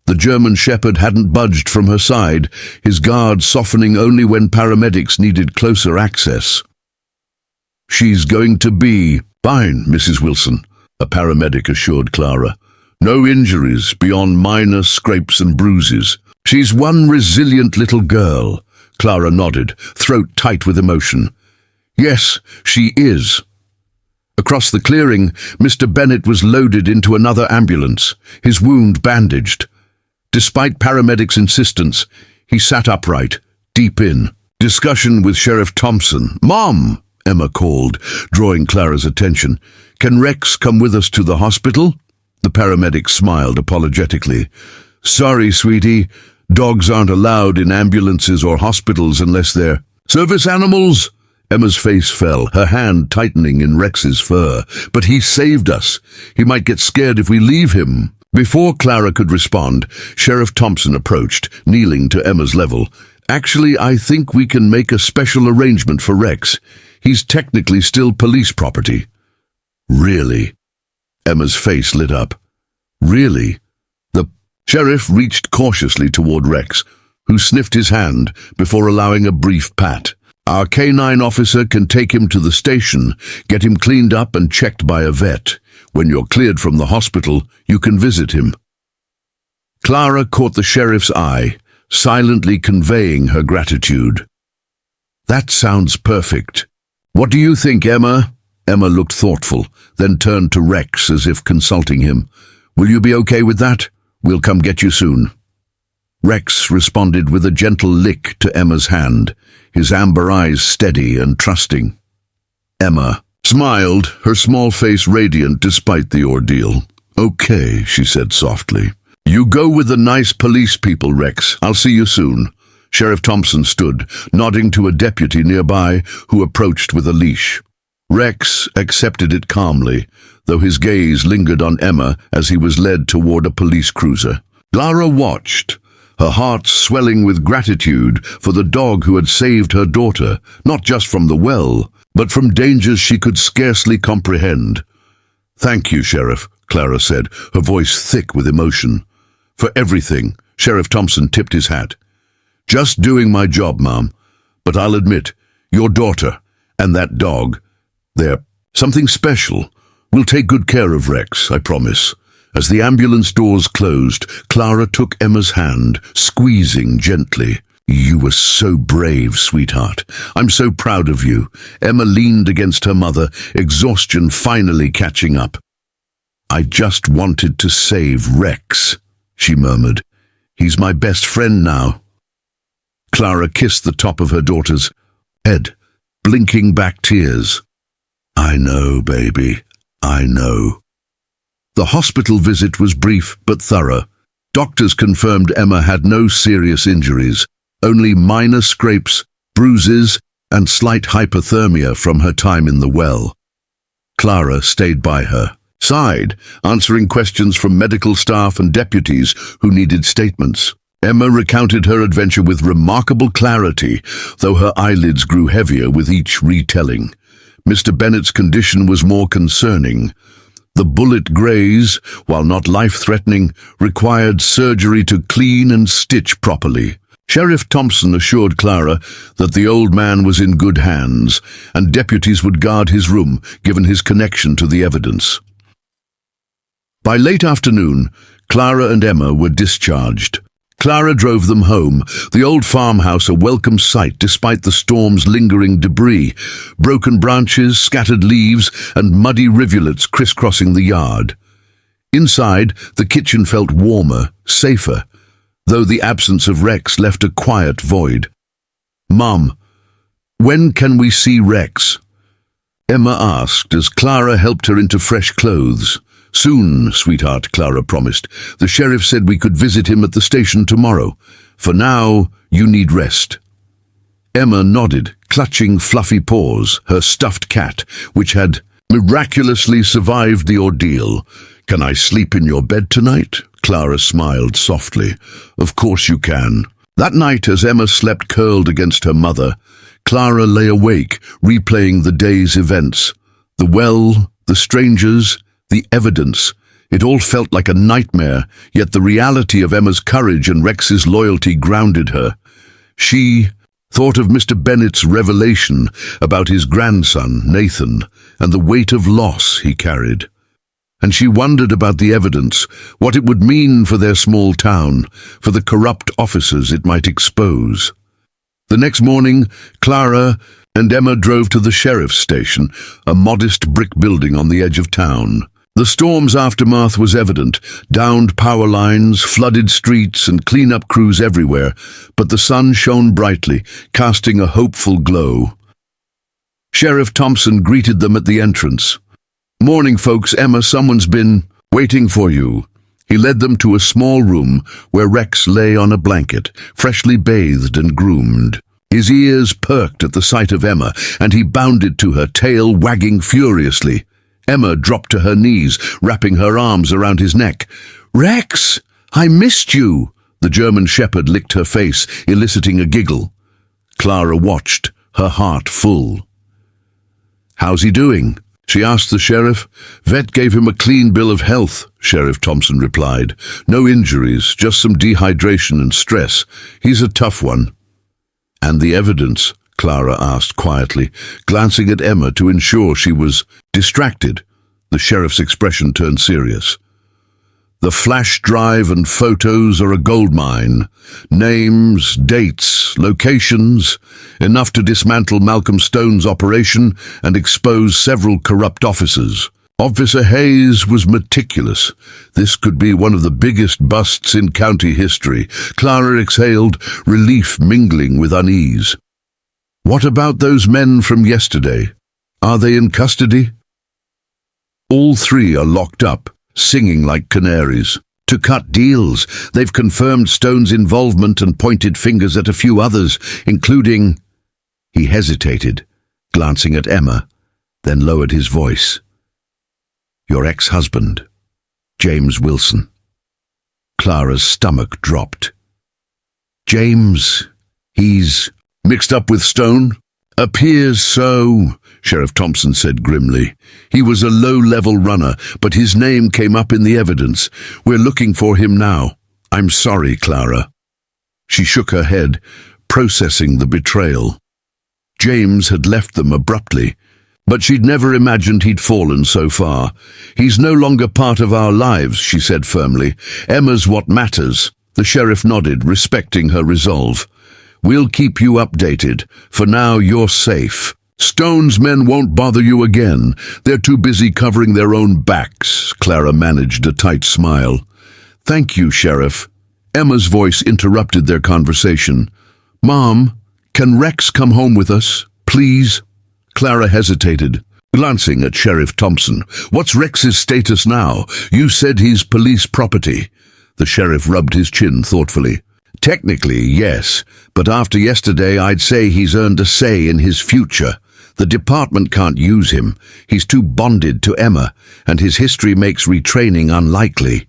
[SPEAKER 1] The German shepherd hadn't budged from her side, his guard softening only when paramedics needed closer access. "She's going to be fine, Mrs. Wilson," a paramedic assured Clara. "No injuries beyond minor scrapes and bruises. She's one resilient little girl." Clara nodded, throat tight with emotion. "Yes, she is." Across the clearing, Mr. Bennett was loaded into another ambulance, his wound bandaged. Despite paramedics' insistence, he sat upright, deep in. Discussion with Sheriff Thompson. "Mom," Emma called, drawing Clara's attention. "Can Rex come with us to the hospital?" The paramedic smiled apologetically. "Sorry, sweetie. Dogs aren't allowed in ambulances or hospitals unless they're service animals." Emma's face fell, her hand tightening in Rex's fur. "But he saved us. He might get scared if we leave him." Before Clara could respond, Sheriff Thompson approached, kneeling to Emma's level. "Actually, I think we can make a special arrangement for Rex. He's technically still police property." "Really?" Emma's face lit up. "Really?" The sheriff reached cautiously toward Rex, who sniffed his hand before allowing a brief pat. "Our canine officer can take him to the station, get him cleaned up and checked by a vet. When you're cleared from the hospital, you can visit him." Clara caught the sheriff's eye, silently conveying her gratitude. "That sounds perfect. What do you think, Emma?" Emma looked thoughtful, then turned to Rex as if consulting him. "Will you be okay with that? We'll come get you soon." Rex responded with a gentle lick to Emma's hand, his amber eyes steady and trusting. Emma smiled, her small face radiant despite the ordeal. "Okay," she said softly. "You go with the nice police people, Rex. I'll see you soon." Sheriff Thompson stood, nodding to a deputy nearby who approached with a leash. Rex accepted it calmly, though his gaze lingered on Emma as he was led toward a police cruiser. Clara watched, her heart swelling with gratitude for the dog who had saved her daughter, not just from the well, but from dangers she could scarcely comprehend. "Thank you, Sheriff," Clara said, her voice thick with emotion. "For everything." Sheriff Thompson tipped his hat. "Just doing my job, Mom. But I'll admit, your daughter and that dog, they're something special. We'll take good care of Rex, I promise." As the ambulance doors closed, Clara took Emma's hand, squeezing gently. "You were so brave, sweetheart. I'm so proud of you." Emma leaned against her mother, exhaustion finally catching up. "I just wanted to save Rex," she murmured. "He's my best friend now." Clara kissed the top of her daughter's head, blinking back tears. "I know, baby, I know." The hospital visit was brief but thorough. Doctors confirmed Emma had no serious injuries, only minor scrapes, bruises, and slight hypothermia from her time in the well. Clara stayed by her side, answering questions from medical staff and deputies who needed statements. Emma recounted her adventure with remarkable clarity, though her eyelids grew heavier with each retelling. Mr. Bennett's condition was more concerning. The bullet graze, while not life-threatening, required surgery to clean and stitch properly. Sheriff Thompson assured Clara that the old man was in good hands, and deputies would guard his room, given his connection to the evidence. By late afternoon, Clara and Emma were discharged. Clara drove them home, the old farmhouse a welcome sight despite the storm's lingering debris, broken branches, scattered leaves, and muddy rivulets crisscrossing the yard. Inside, the kitchen felt warmer, safer, though the absence of Rex left a quiet void. "Mom, when can we see Rex?" Emma asked as Clara helped her into fresh clothes. "Soon, sweetheart," Clara promised. "The sheriff said we could visit him at the station tomorrow. For now, you need rest." Emma nodded, clutching fluffy paws, her stuffed cat, which had miraculously survived the ordeal. "Can I sleep in your bed tonight?" Clara smiled softly. "Of course you can." That night, as Emma slept curled against her mother, Clara lay awake, replaying the day's events. The well, the strangers, the evidence. It all felt like a nightmare, yet the reality of Emma's courage and Rex's loyalty grounded her. She thought of Mr. Bennett's revelation about his grandson, Nathan, and the weight of loss he carried. And she wondered about the evidence, what it would mean for their small town, for the corrupt officers it might expose. The next morning, Clara and Emma drove to the sheriff's station, a modest brick building on the edge of town. The storm's aftermath was evident, downed power lines, flooded streets, and clean-up crews everywhere, but the sun shone brightly, casting a hopeful glow. Sheriff Thompson greeted them at the entrance. "Morning, folks. Emma, someone's been waiting for you." He led them to a small room where Rex lay on a blanket, freshly bathed and groomed. His ears perked at the sight of Emma, and he bounded to her, tail wagging furiously. Emma dropped to her knees, wrapping her arms around his neck. "Rex, I missed you!" The German shepherd licked her face, eliciting a giggle. Clara watched, her heart full. "How's he doing?" she asked the sheriff. "Vet gave him a clean bill of health," Sheriff Thompson replied. "No injuries, just some dehydration and stress. He's a tough one." "And the evidence?" Clara asked quietly, glancing at Emma to ensure she was distracted. The sheriff's expression turned serious. "The flash drive and photos are a goldmine. Names, dates, locations, enough to dismantle Malcolm Stone's operation and expose several corrupt officers. Officer Hayes was meticulous. This could be one of the biggest busts in county history." Clara exhaled, relief mingling with unease. "What about those men from yesterday? Are they in custody?" "All three are locked up, singing like canaries. to cut deals. They've confirmed Stone's involvement and pointed fingers at a few others, including—" He hesitated, glancing at Emma, then lowered his voice. "Your ex-husband, James Wilson." Clara's stomach dropped. "James, he's mixed up with Stone?" "Appears so," Sheriff Thompson said grimly. "He was a low-level runner, but his name came up in the evidence. We're looking for him now." "I'm sorry, Clara." She shook her head, processing the betrayal. James had left them abruptly, but she'd never imagined he'd fallen so far. "He's no longer part of our lives," she said firmly. "Emma's what matters." The sheriff nodded, respecting her resolve. "We'll keep you updated. For now, you're safe. Stone's men won't bother you again. They're too busy covering their own backs." Clara managed a tight smile. "Thank you, Sheriff." Emma's voice interrupted their conversation. "Mom, can Rex come home with us, please?" Clara hesitated, glancing at Sheriff Thompson. "What's Rex's status now? You said he's police property." The sheriff rubbed his chin thoughtfully. "Technically, yes, but after yesterday I'd say he's earned a say in his future. The department can't use him. He's too bonded to Emma, and his history makes retraining unlikely.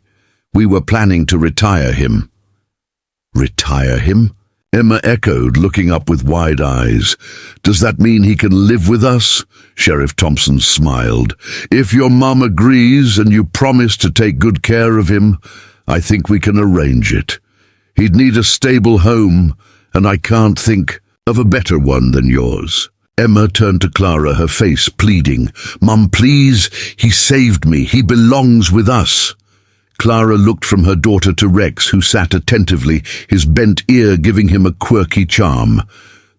[SPEAKER 1] We were planning to retire him." "Retire him?" Emma echoed, looking up with wide eyes. "Does that mean he can live with us?" Sheriff Thompson smiled. "If your mom agrees and you promise to take good care of him, I think we can arrange it. He'd need a stable home, and I can't think of a better one than yours." Emma turned to Clara, her face pleading. "Mum, please, he saved me. He belongs with us." Clara looked from her daughter to Rex, who sat attentively, his bent ear giving him a quirky charm.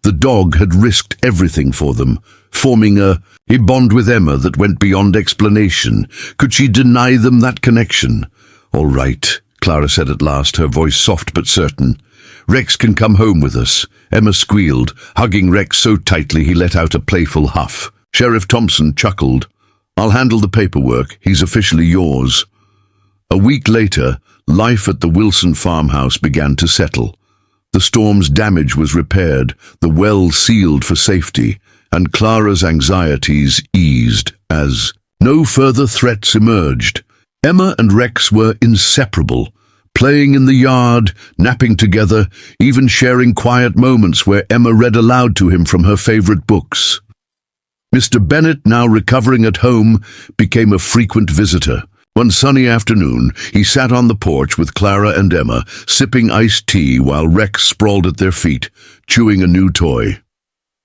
[SPEAKER 1] The dog had risked everything for them, forming a bond with Emma that went beyond explanation. Could she deny them that connection? "All right," Clara said at last, her voice soft but certain. "Rex can come home with us." Emma squealed, hugging Rex so tightly he let out a playful huff. Sheriff Thompson chuckled. "I'll handle the paperwork. He's officially yours." A week later, life at the Wilson farmhouse began to settle. The storm's damage was repaired, the well sealed for safety, and Clara's anxieties eased as no further threats emerged. Emma and Rex were inseparable, playing in the yard, napping together, even sharing quiet moments where Emma read aloud to him from her favorite books. Mr. Bennet, now recovering at home, became a frequent visitor. One sunny afternoon, he sat on the porch with Clara and Emma, sipping iced tea while Rex sprawled at their feet, chewing a new toy.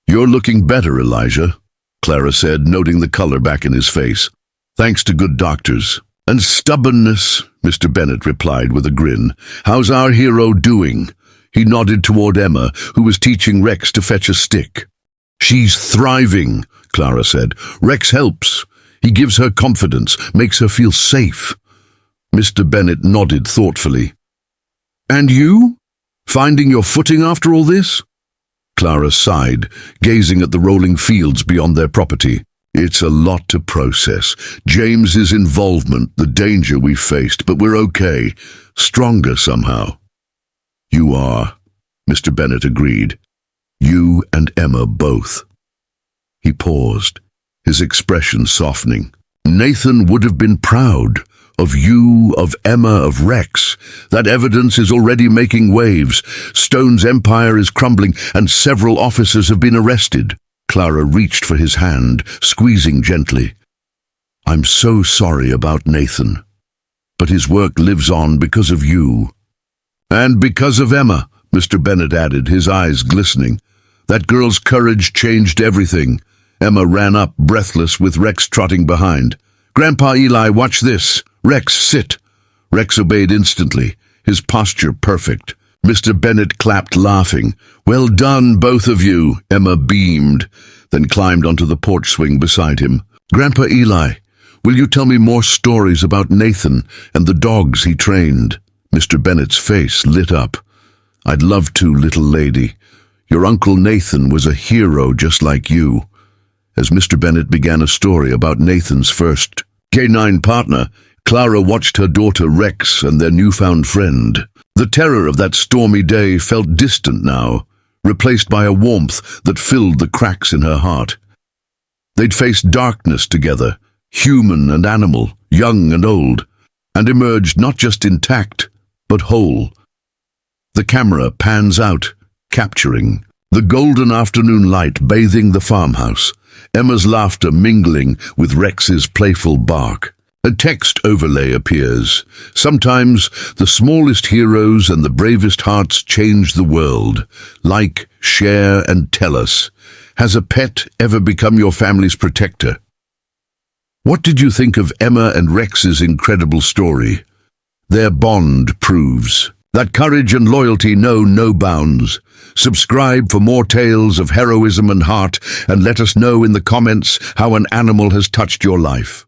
[SPEAKER 1] "You're looking better, Elijah," Clara said, noting the color back in his face. "Thanks to good doctors." "And stubbornness," Mr. Bennet replied with a grin. "How's our hero doing?" He nodded toward Emma, who was teaching Rex to fetch a stick. "She's thriving," Clara said. "Rex helps. He gives her confidence, makes her feel safe." Mr. Bennet nodded thoughtfully. "And you? Finding your footing after all this?" Clara sighed, gazing at the rolling fields beyond their property. "It's a lot to process. James's involvement, the danger we faced, but we're okay. Stronger somehow." "You are," Mr. Bennet agreed. "You and Emma both." He paused, his expression softening. "Nathan would have been proud of you, of Emma, of Rex. That evidence is already making waves. Stone's empire is crumbling, and several officers have been arrested." Clara reached for his hand, squeezing gently. "I'm so sorry about Nathan, but his work lives on because of you." "And because of Emma," Mr. Bennet added, his eyes glistening. "That girl's courage changed everything." Emma ran up, breathless, with Rex trotting behind. "Grandpa Eli, watch this. Rex, sit." Rex obeyed instantly, his posture perfect. Mr. Bennet clapped, laughing. "Well done, both of you," Emma beamed, then climbed onto the porch swing beside him. "Grandpa Eli, will you tell me more stories about Nathan and the dogs he trained?" Mr. Bennet's face lit up. "I'd love to, little lady. Your Uncle Nathan was a hero just like you." As Mr. Bennet began a story about Nathan's first canine partner, Clara watched her daughter Rex and their newfound friend. The terror of that stormy day felt distant now, replaced by a warmth that filled the cracks in her heart. They'd faced darkness together, human and animal, young and old, and emerged not just intact, but whole. The camera pans out, capturing the golden afternoon light bathing the farmhouse, Emma's laughter mingling with Rex's playful bark. A text overlay appears. Sometimes the smallest heroes and the bravest hearts change the world. Like, share, and tell us. Has a pet ever become your family's protector? What did you think of Emma and Rex's incredible story? Their bond proves that courage and loyalty know no bounds. Subscribe for more tales of heroism and heart, and let us know in the comments how an animal has touched your life.